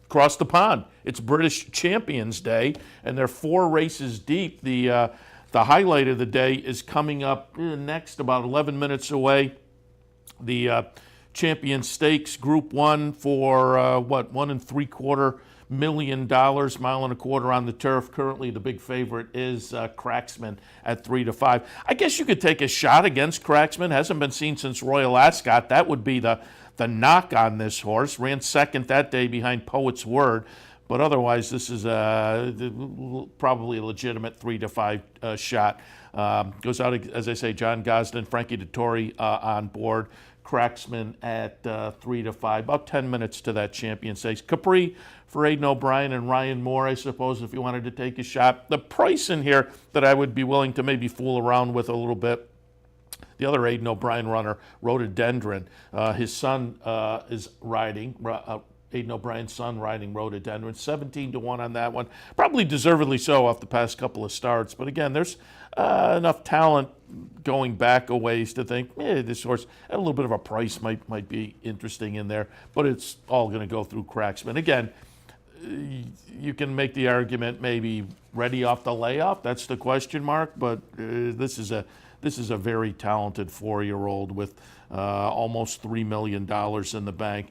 across the pond, it's British Champions Day, and they're 4 races deep. The highlight of the day is coming up next, about 11 minutes away. The Champion Stakes Group 1 for $1 3/4 million, mile and a quarter on the turf. Currently, the big favorite is Cracksman at 3 to 5. I guess you could take a shot against Cracksman. Hasn't been seen since Royal Ascot. That would be the knock on this horse. Ran second that day behind Poet's Word, but otherwise this is probably a legitimate 3 to 5 shot. Goes out, as I say, John Gosden, Frankie Dettori on board. Cracksman at 3 to 5. About 10 minutes to that Champion Stakes. Capri for Aidan O'Brien and Ryan Moore, I suppose, if you wanted to take a shot. The price in here that I would be willing to maybe fool around with a little bit, the other Aidan O'Brien runner, Rhododendron. His son is riding. Aidan O'Brien's son riding Rhododendron, 17-1 on that one. Probably deservedly so off the past couple of starts. But again, there's enough talent going back a ways to think, this horse at a little bit of a price might be interesting in there. But it's all going to go through Cracksman. Again, you can make the argument maybe ready off the layoff. That's the question mark. But this is a very talented 4-year-old with almost $3 million in the bank.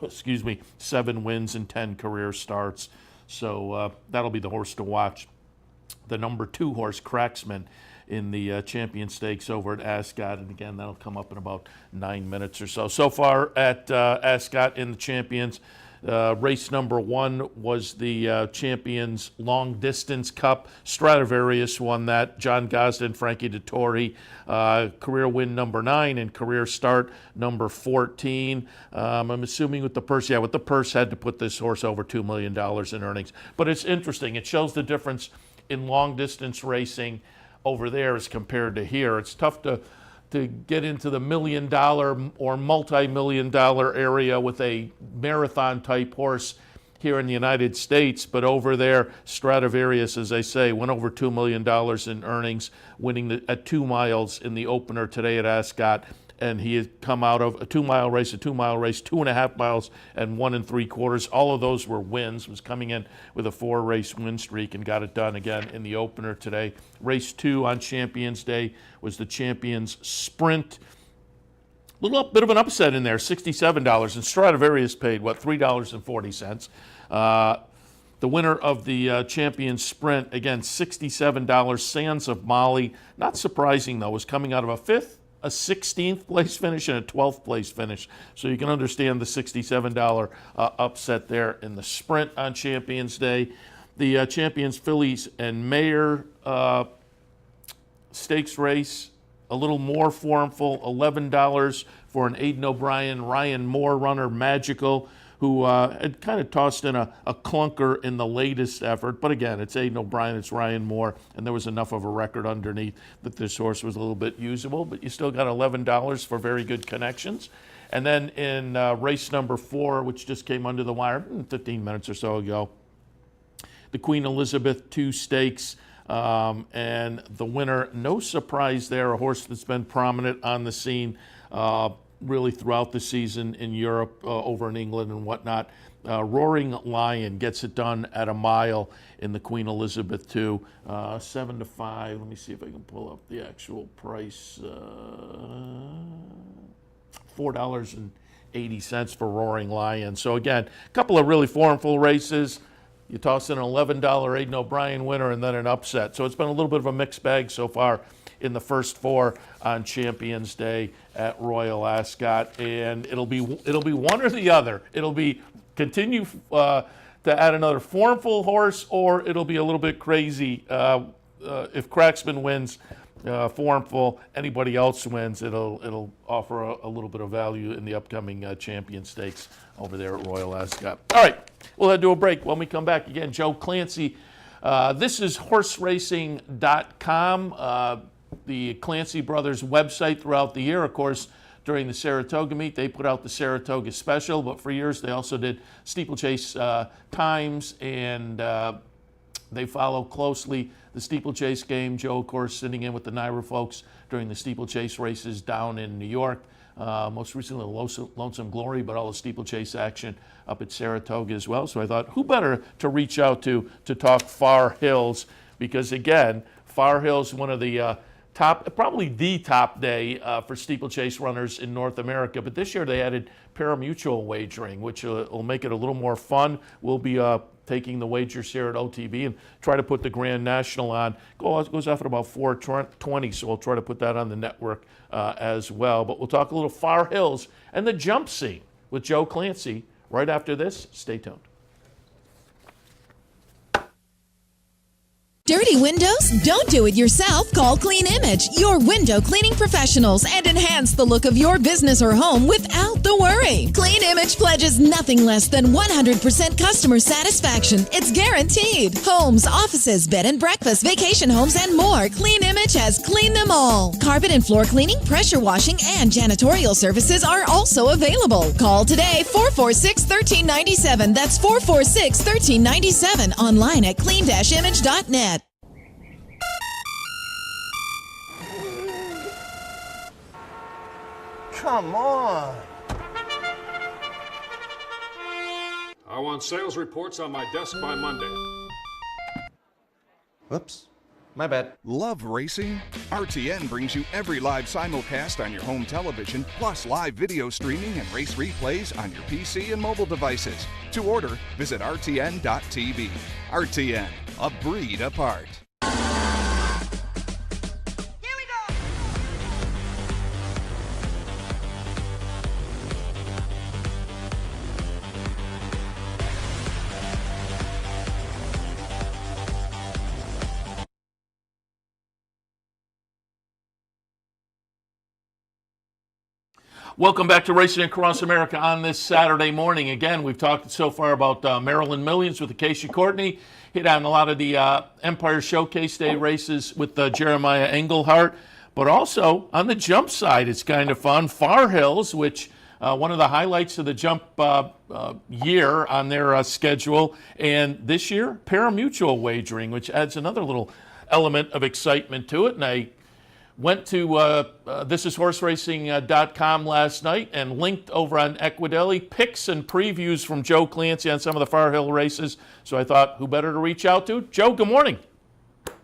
Excuse me, 7 wins and 10 career starts. So that'll be the horse to watch. The number 2 horse, Cracksman, in the Champion Stakes over at Ascot. And again, that'll come up in about 9 minutes or so. So far at Ascot in the Champions, race number 1 was the Champions Long Distance Cup. Stradivarius won that. John Gosden, Frankie Dettori, career win number 9 and career start number 14. I'm assuming with the purse, with the purse had to put this horse over $2 million in earnings. But it's interesting. It shows the difference in long distance racing over there as compared to here. It's tough to get into the $1 million or multi-million-dollar area with a marathon-type horse here in the United States. But over there, Stradivarius, as I say, went over $2 million in earnings, winning at 2 miles in the opener today at Ascot. And he had come out of a 2-mile race, 2.5 miles, and 1 3/4. All of those were wins. Was coming in with a 4-race win streak and got it done again in the opener today. Race 2 on Champions Day was the Champions Sprint. Little bit of an upset in there, $67, and Stradivarius paid $3.40. The winner of the Champions Sprint, again, $67. Sands of Mali, not surprising though, was coming out of a 5th. A 16th place finish and a 12th place finish. So you can understand the $67 upset there in the sprint on Champions Day. The Champions Fillies and Mayer stakes race, a little more formful, $11 for an Aidan O'Brien, Ryan Moore runner, Magical, who had kind of tossed in a clunker in the latest effort. But again, it's Aidan O'Brien, it's Ryan Moore, and there was enough of a record underneath that this horse was a little bit usable. But you still got $11 for very good connections. And then in race number 4, which just came under the wire 15 minutes or so ago, the Queen Elizabeth II Stakes. And the winner, no surprise there, a horse that's been prominent on the scene really throughout the season in Europe, over in England and whatnot. Roaring Lion gets it done at a mile in the Queen Elizabeth II, 7-5. Let me see if I can pull up the actual price. $4.80 for Roaring Lion. So again, a couple of really formful races. You toss in an $11 Aidan O'Brien winner and then an upset. So it's been a little bit of a mixed bag so far in the first 4 on Champions Day at Royal Ascot, and it'll be one or the other. It'll be continue to add another formful horse, or it'll be a little bit crazy. If Cracksman wins, formful, anybody else wins, it'll offer a little bit of value in the upcoming Champion Stakes over there at Royal Ascot. All right, we'll head to a break. When we come back again, Joe Clancy. This is horseracing.com. The Clancy Brothers website throughout the year. Of course, during the Saratoga meet, they put out the Saratoga Special, but for years they also did Steeplechase Times, and they follow closely the Steeplechase game. Joe, of course, sitting in with the NYRA folks during the Steeplechase races down in New York. Most recently, Lonesome Glory, but all the Steeplechase action up at Saratoga as well. So I thought, who better to reach out to talk Far Hills? Because again, Far Hills, one of the top, probably the top day for steeplechase runners in North America. But this year they added pari-mutuel wagering, which will make it a little more fun. We'll be taking the wagers here at OTB and try to put the Grand National on. Goes off at about 4:20, so we'll try to put that on the network as well. But we'll talk a little Far Hills and the jump scene with Joe Clancy right after this. Stay tuned. Dirty windows? Don't do it yourself. Call Clean Image, your window cleaning professionals, and enhance the look of your business or home without the worry. Clean Image pledges nothing less than 100% customer satisfaction. It's guaranteed. Homes, offices, bed and breakfast, vacation homes, and more. Clean Image has cleaned them all. Carpet and floor cleaning, pressure washing, and janitorial services are also available. Call today, 446-1397. That's 446-1397. Online at clean-image.net. Come on. I want sales reports on my desk by Monday. Whoops. My bad. Love racing? RTN brings you every live simulcast on your home television, plus live video streaming and race replays on your PC and mobile devices. To order, visit rtn.tv. RTN, a breed apart. Welcome back to Racing Across America on this Saturday morning. Again, we've talked so far about Maryland Millions with Acacia Courtney, hit on a lot of the Empire Showcase Day races with Jeremiah Engelhart, but also on the jump side, it's kind of fun. Far Hills, which one of the highlights of the jump year on their schedule, and this year, pari-mutuel wagering, which adds another little element of excitement to it. And I went to thisishorseracing.com last night and linked over on Equidelli picks and previews from Joe Clancy on some of the Far Hill races. So I thought, who better to reach out to? Joe, good morning.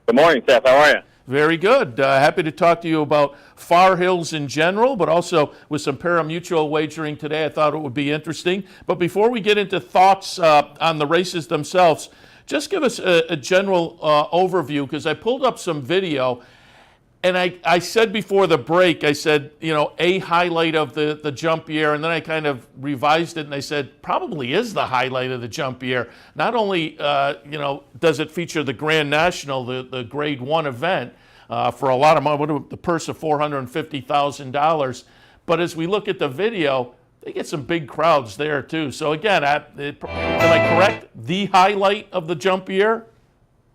Good morning, Seth. How are you? Very good. Happy to talk to you about Far Hills in general, but also with some pari-mutuel wagering today. I thought it would be interesting. But before we get into thoughts on the races themselves, just give us a general overview, because I pulled up some video. And I said before the break, I said, a highlight of the jump year, and then I kind of revised it, and I said, probably is the highlight of the jump year. Not only, does it feature the Grand National, the Grade 1 event, for a lot of money, the purse of $450,000, but as we look at the video, they get some big crowds there, too. So again, am I correct? The highlight of the jump year?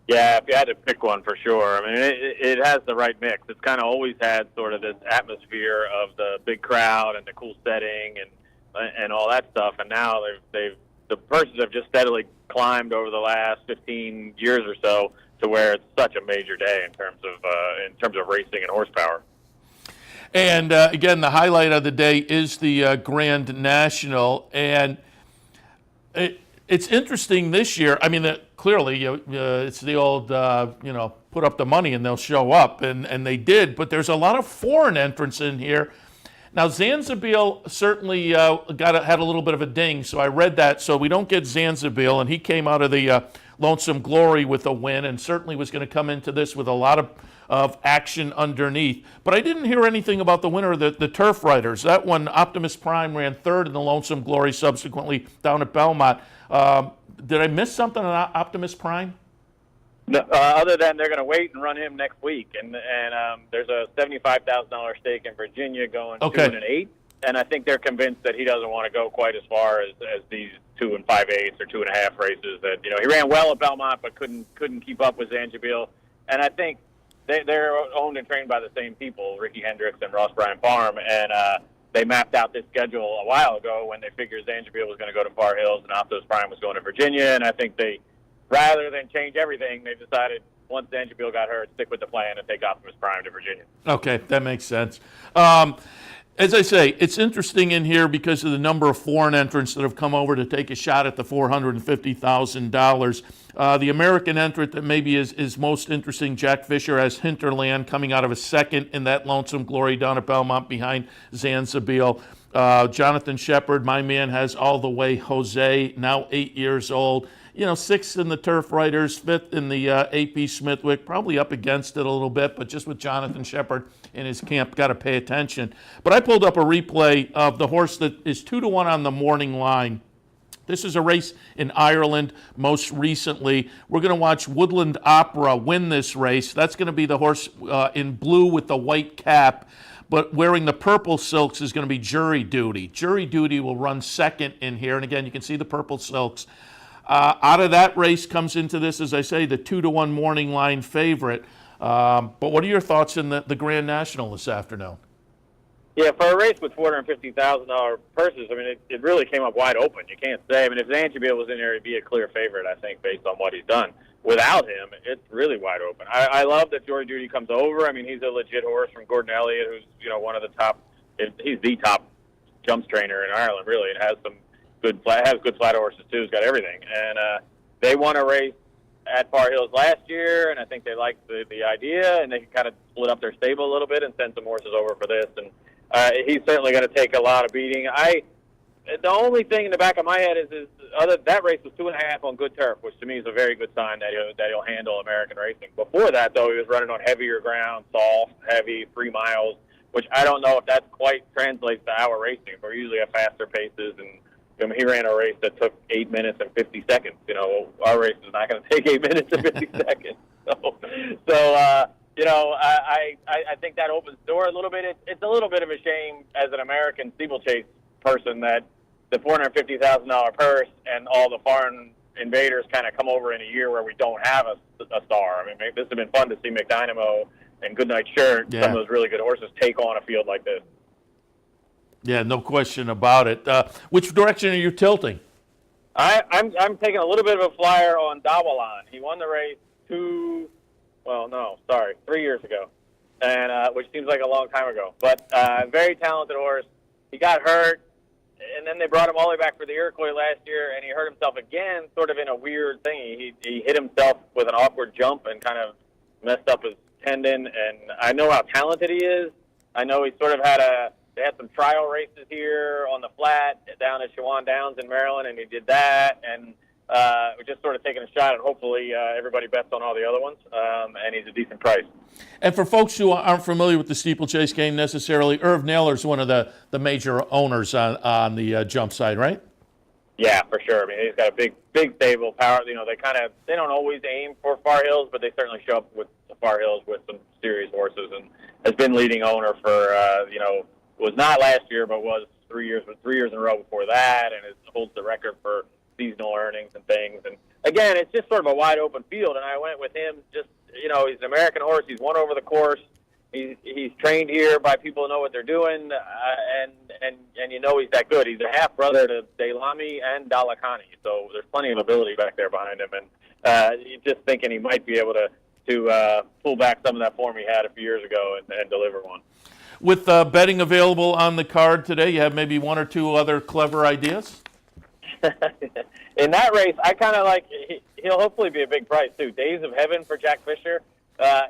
Yeah, if you had to pick one for sure. I mean, it has the right mix. It's kind of always had sort of this atmosphere of the big crowd and the cool setting and all that stuff. And now the purses have just steadily climbed over the last 15 years or so to where it's such a major day in terms of racing and horsepower. And again, the highlight of the day is the Grand National, and it's interesting this year. I mean, clearly, it's the old, put up the money and they'll show up, and they did. But there's a lot of foreign entrants in here. Now, Zanzibil certainly had a little bit of a ding, so I read that. So we don't get Zanzibil, and he came out of the Lonesome Glory with a win, and certainly was going to come into this with a lot of action underneath. But I didn't hear anything about the winner of the Turf Riders. That one, Optimus Prime, ran third in the Lonesome Glory, subsequently down at Belmont. Did I miss something on Optimus Prime? No, other than they're going to wait and run him next week, and there's a $75,000 stake in Virginia going 2-8, and I think they're convinced that he doesn't want to go quite as far as these 2 5/8 or 2.5 races. That he ran well at Belmont, but couldn't keep up with Zanzibil, and I think they're owned and trained by the same people, Ricky Hendricks and Ross Bryan Farm, and they mapped out this schedule a while ago when they figured Zanzibil was going to go to Far Hills and Optimus Prime was going to Virginia, and I think they, rather than change everything, they decided once Zanzibil got hurt, stick with the plan and take Optimus Prime to Virginia. Okay, that makes sense. As I say, it's interesting in here because of the number of foreign entrants that have come over to take a shot at the $450,000. The American entrant that maybe is most interesting, Jack Fisher, has Hinterland coming out of a second in that Lonesome Glory down at Belmont behind Zanzibil. Jonathan Shepard, my man, has All the Way Jose, now 8 years old. 6th in the Turf Riders, 5th in the AP Smithwick, probably up against it a little bit, but just with Jonathan Shepard in his camp, got to pay attention. But I pulled up a replay of the horse that is 2-1 on the morning line. This is a race in Ireland most recently. We're going to watch Woodland Opera win this race. That's going to be the horse in blue with the white cap. But wearing the purple silks is going to be Jury Duty. Jury Duty will run second in here. And again, you can see the purple silks. Out of that race comes into this, as I say, the 2-1 morning line favorite. But what are your thoughts in the Grand National this afternoon? Yeah, for a race with $450,000 purses, I mean, it really came up wide open. You can't say. I mean, if Zanjabil was in there, he'd be a clear favorite, I think, based on what he's done. Without him, it's really wide open. I love that Jury Duty comes over. I mean, he's a legit horse from Gordon Elliott, who's, one of the top. He's the top jumps trainer in Ireland, really, and has some good flat horses too. He's got everything, and they won a race at Far Hills last year, and I think they liked the idea, and they kind of split up their stable a little bit and send some horses over for this. And he's certainly going to take a lot of beating. The only thing in the back of my head is that race was 2.5 on good turf, which to me is a very good sign that he'll handle American racing. Before that, though, he was running on heavier ground, soft, heavy, 3 miles, which I don't know if that quite translates to our racing. We're usually at faster paces, and he ran a race that took 8 minutes and 50 seconds. Our race is not going to take 8 minutes and 50 seconds. I think that opens the door a little bit. It's a little bit of a shame as an American steeplechase person that the $450,000 purse and all the foreign invaders kind of come over in a year where we don't have a star. I mean, this has been fun to see McDynamo and Goodnight Shirt, some of those really good horses, take on a field like this. Yeah, no question about it. Which direction are you tilting? I'm taking a little bit of a flyer on Dawalan. He won the race 3 years ago, and which seems like a long time ago. But very talented horse. He got hurt, and then they brought him all the way back for the Iroquois last year, and he hurt himself again, sort of in a weird thing. He hit himself with an awkward jump and kind of messed up his tendon. And I know how talented he is. I know he sort of they had some trial races here on the flat down at Shawan Downs in Maryland, and he did that. And we're just sort of taking a shot, and hopefully everybody bets on all the other ones, and he's a decent price. And for folks who aren't familiar with the steeplechase game necessarily, Irv Naylor's one of the major owners on the jump side, right? Yeah, for sure. I mean, he's got a big stable power. They don't always aim for Far Hills, but they certainly show up with the Far Hills with some serious horses, and has been leading owner for was not last year, but was 3 years in a row before that, and holds the record for seasonal earnings and things. And again, it's just sort of a wide open field, and I went with him. Just he's an American horse. He's won over the course. He's trained here by people who know what they're doing, and he's that good. He's a half brother to Daylami and Dalakani, so there's plenty of ability back there behind him. And just thinking he might be able to pull back some of that form he had a few years ago and deliver one. With betting available on the card today, you have maybe one or two other clever ideas? In that race, I kind of like he'll hopefully be a big price too. Days of Heaven for Jack Fisher.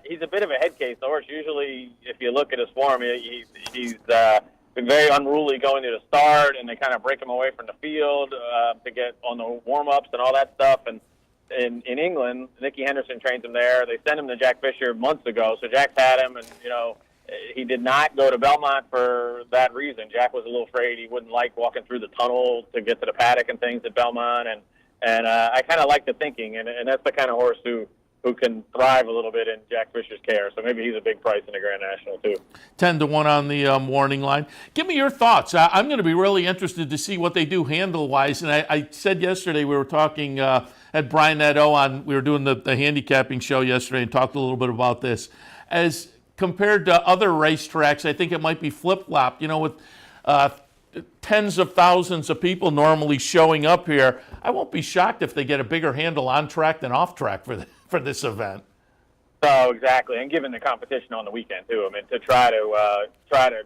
He's a bit of a head case horse. Usually, if you look at his form, he's been very unruly going to the start, and they kind of break him away from the field to get on the warm-ups and all that stuff. And in England, Nicky Henderson trains him there. They sent him to Jack Fisher months ago, so Jack's had him, and he did not go to Belmont for that reason. Jack was a little afraid. He wouldn't like walking through the tunnel to get to the paddock and things at Belmont. And I kind of like the thinking, and that's the kind of horse who can thrive a little bit in Jack Fisher's care. So maybe he's a big price in the Grand National too. 10-1 on the morning line. Give me your thoughts. I'm going to be really interested to see what they do handle-wise. And I said yesterday we were talking at Brian Nadeau on. We were doing the handicapping show yesterday and talked a little bit about this. As compared to other racetracks, I think it might be flip-flopped. With tens of thousands of people normally showing up here, I won't be shocked if they get a bigger handle on track than off track for this event. Oh, exactly, and given the competition on the weekend too, I mean, to try to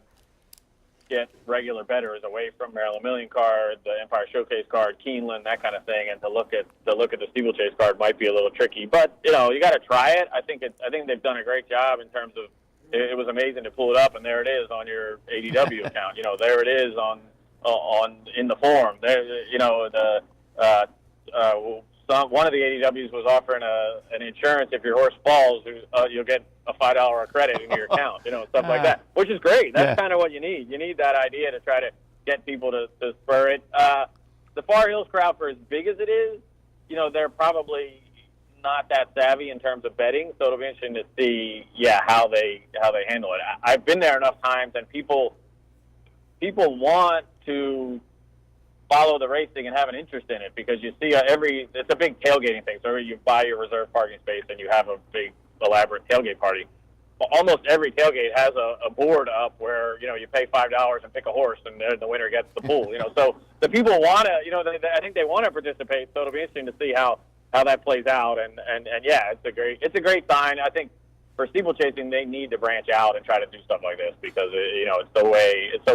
get regular bettors away from Maryland Million card, the Empire Showcase card, Keeneland, that kind of thing, and to look at the steeplechase card might be a little tricky. But you got to try it. I think they've done a great job in terms of. It was amazing to pull it up, and there it is on your ADW account. There it is on in the form. There, one of the ADWs was offering an insurance if your horse falls, you'll get a $5 credit into your account. Stuff like that, which is great. That's kind of what you need. You need that idea to try to get people to spur it. the Far Hills crowd, for as big as it is, they're probably not that savvy in terms of betting. So it'll be interesting to see, how they handle it. I've been there enough times, and people want to follow the racing and have an interest in it because you see it's a big tailgating thing. So you buy your reserved parking space and you have a big elaborate tailgate party. Almost every tailgate has a board up where you pay $5 and pick a horse, and the winner gets the pool. So the people want to, I think they want to participate. So it'll be interesting to see how that plays out. And it's a great sign. I think for steeplechasing, they need to branch out and try to do stuff like this because it's the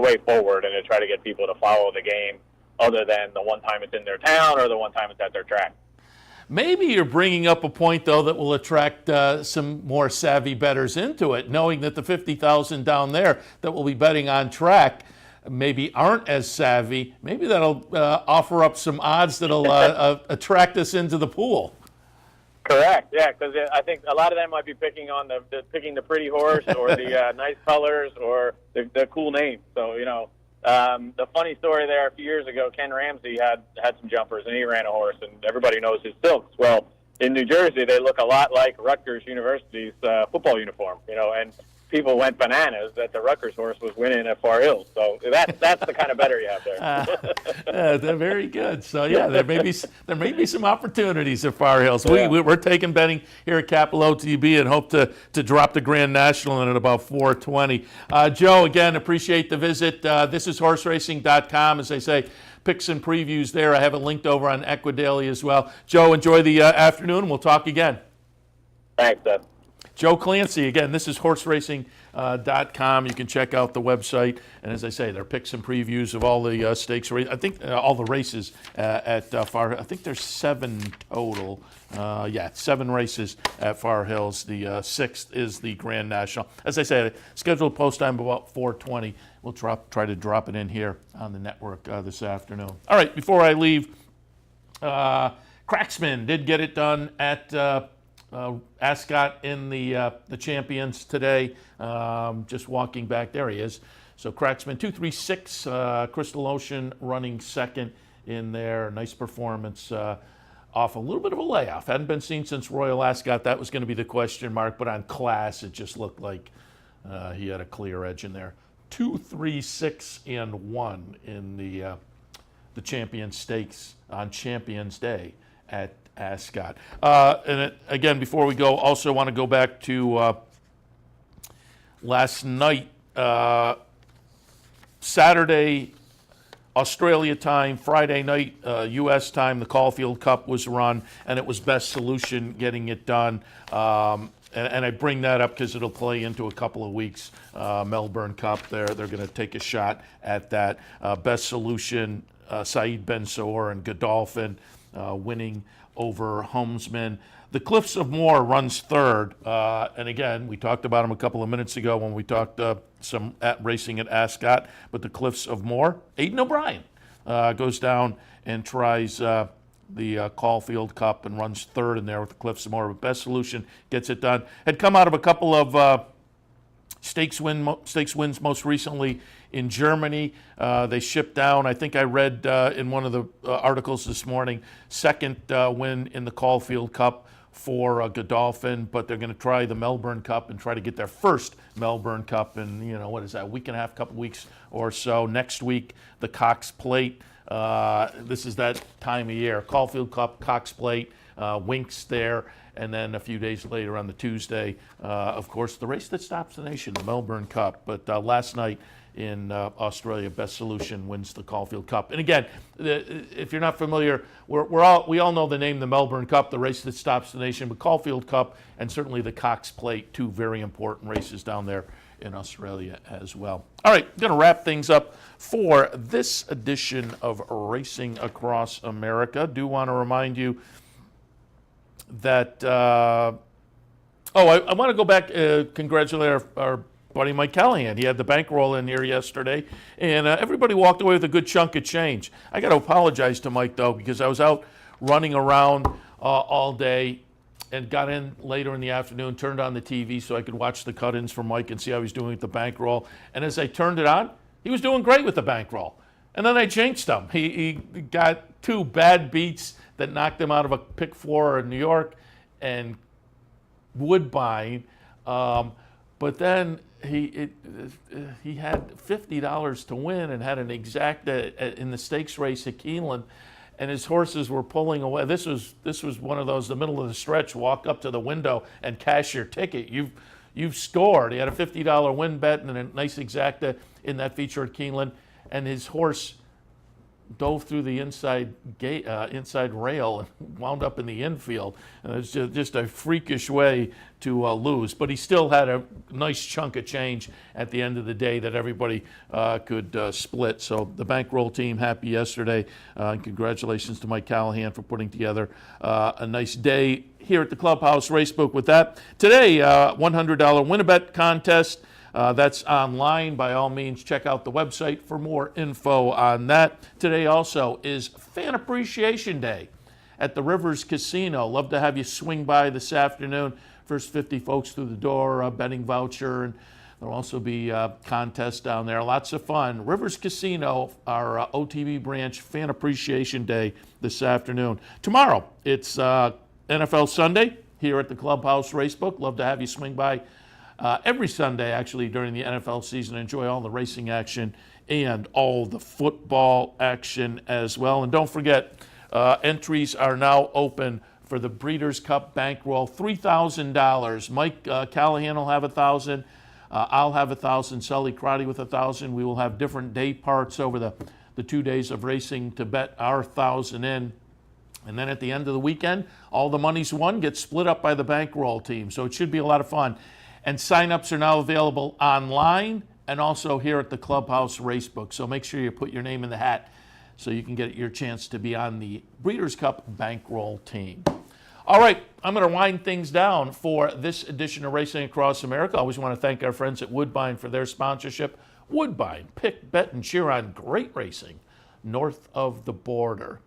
way forward, and to try to get people to follow the game other than the one time it's in their town or the one time it's at their track. Maybe you're bringing up a point, though, that will attract some more savvy bettors into it, knowing that the 50,000 down there that will be betting on track maybe aren't as savvy. Maybe that'll offer up some odds that'll attract us into the pool. Correct, yeah, because I think a lot of them might be picking on picking the pretty horse or the nice colors or the cool name. So, the funny story there, a few years ago, Ken Ramsey had some jumpers, and he ran a horse, and everybody knows his silks. Well, in New Jersey, they look a lot like Rutgers University's football uniform, and people went bananas that the Rutgers horse was winning at Far Hills. So that's the kind of bettor you have there. They're very good. So there may be some opportunities at Far Hills. We're taking betting here at Capital OTB and hope to drop the Grand National in at about 4:20. Joe, again, appreciate the visit. This is horseracing.com, as they say. Picks and previews there. I have it linked over on Equidaily as well. Joe, enjoy the afternoon. We'll talk again. Thanks, Seth. Joe Clancy, again, this is horseracing.com. You can check out the website. And as I say, there are picks and previews of all the stakes. I think all the races at Far. I think there's 7 total. 7 races at Far Hills. The 6th is the Grand National. As I said, scheduled post time about 4:20. We'll try to drop it in here on the network this afternoon. All right, before I leave, Cracksman did get it done at Ascot in the Champions today. Just walking back, there he is. So Cracksman 236, Crystal Ocean running second in there. Nice performance off a little bit of a layoff. Hadn't been seen since Royal Ascot. That was going to be the question mark, but on class it just looked like he had a clear edge in there. 2-3-6-1 in the Champions Stakes on Champions Day at Ascot. Again, before we go, also want to go back to last night, Saturday, Australia time, Friday night, U.S. time, the Caulfield Cup was run, and it was Best Solution getting it done. And I bring that up because it'll play into a couple of weeks. Melbourne Cup, they're going to take a shot at that. Best Solution, Saeed Ben Saur and Godolphin winning over Homesman. The Cliffs of Moher runs third. And again, we talked about him a couple of minutes ago when we talked some racing at Ascot. But the Cliffs of Moher, Aidan O'Brien goes down and tries the Caulfield Cup and runs third in there with the Cliffs of Moher. But Best Solution gets it done. Had come out of a couple of stakes wins most recently in Germany. They shipped down, I think I read in one of the articles this morning, second win in the Caulfield Cup for Godolphin, but they're going to try the Melbourne Cup and try to get their first Melbourne Cup in, what is that, week and a half, couple weeks or so. Next week, the Cox Plate. This is that time of year. Caulfield Cup, Cox Plate, Winks there. And then a few days later on the Tuesday, of course, the race that stops the nation, the Melbourne Cup. But last night in Australia, Best Solution wins the Caulfield Cup. And again, if you're not familiar, we all know the name, the Melbourne Cup, the race that stops the nation, but Caulfield Cup and certainly the Cox Plate, 2 very important races down there in Australia as well. All right, going to wrap things up for this edition of Racing Across America. Do want to remind you that, I want to go back, congratulate our buddy Mike Callahan. He had the bankroll in here yesterday, and everybody walked away with a good chunk of change. I got to apologize to Mike, though, because I was out running around all day and got in later in the afternoon, turned on the TV so I could watch the cut-ins for Mike and see how he's doing with the bankroll. And as I turned it on, he was doing great with the bankroll. And then I jinxed him. He got 2 bad beats that knocked him out of a pick 4 in New York and Woodbine. But then he had $50 to win and had an exacta in the stakes race at Keeneland, and his horses were pulling away. This was one of those, the middle of the stretch, walk up to the window and cash your ticket. You've scored. He had a $50 win bet and a nice exacta in that feature at Keeneland, and his horse dove through the inside rail and wound up in the infield. And it was just a freakish way to lose. But he still had a nice chunk of change at the end of the day that everybody could split. So the bankroll team happy yesterday. And congratulations to Mike Callahan for putting together a nice day here at the Clubhouse Racebook with that. Today, $100 win-a-bet contest. That's online. By all means, check out the website for more info on that. Today also is Fan Appreciation Day at the Rivers Casino. Love to have you swing by this afternoon. First 50 folks through the door, a betting voucher, and there'll also be a contest down there. Lots of fun. Rivers Casino, our OTB branch, Fan Appreciation Day this afternoon. Tomorrow, it's NFL Sunday here at the Clubhouse Racebook. Love to have you swing by every Sunday, actually, during the NFL season. Enjoy all the racing action and all the football action as well. And don't forget, entries are now open for the Breeders' Cup Bankroll. $3,000. Mike Callahan will have $1,000. I'll have $1,000. Sully Crotty with $1,000. We will have different day parts over the 2 days of racing to bet our $1,000 in. And then at the end of the weekend, all the money's won gets split up by the bankroll team. So it should be a lot of fun. And sign-ups are now available online and also here at the Clubhouse Racebook. So make sure you put your name in the hat so you can get your chance to be on the Breeders' Cup bankroll team. All right, I'm going to wind things down for this edition of Racing Across America. I always want to thank our friends at Woodbine for their sponsorship. Woodbine, pick, bet, and cheer on great racing north of the border.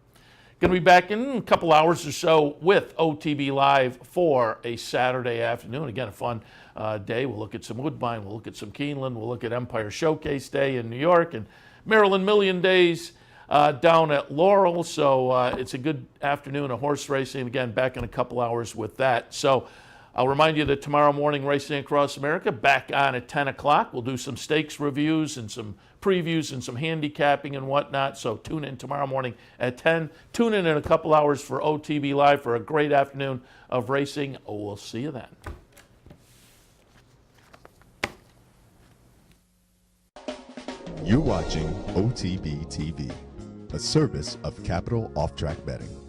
Going to be back in a couple hours or so with OTB Live for a Saturday afternoon. Again, a fun day. We'll look at some Woodbine. We'll look at some Keeneland. We'll look at Empire Showcase Day in New York and Maryland Million Days down at Laurel. So it's a good afternoon of horse racing. Again, back in a couple hours with that. So I'll remind you that tomorrow morning, Racing Across America, back on at 10 o'clock. We'll do some stakes reviews and some previews and some handicapping and whatnot. So tune in tomorrow morning at 10. Tune in a couple hours for OTB Live for a great afternoon of racing. We'll see you then. You're watching OTB TV, a service of Capital Off Track Betting.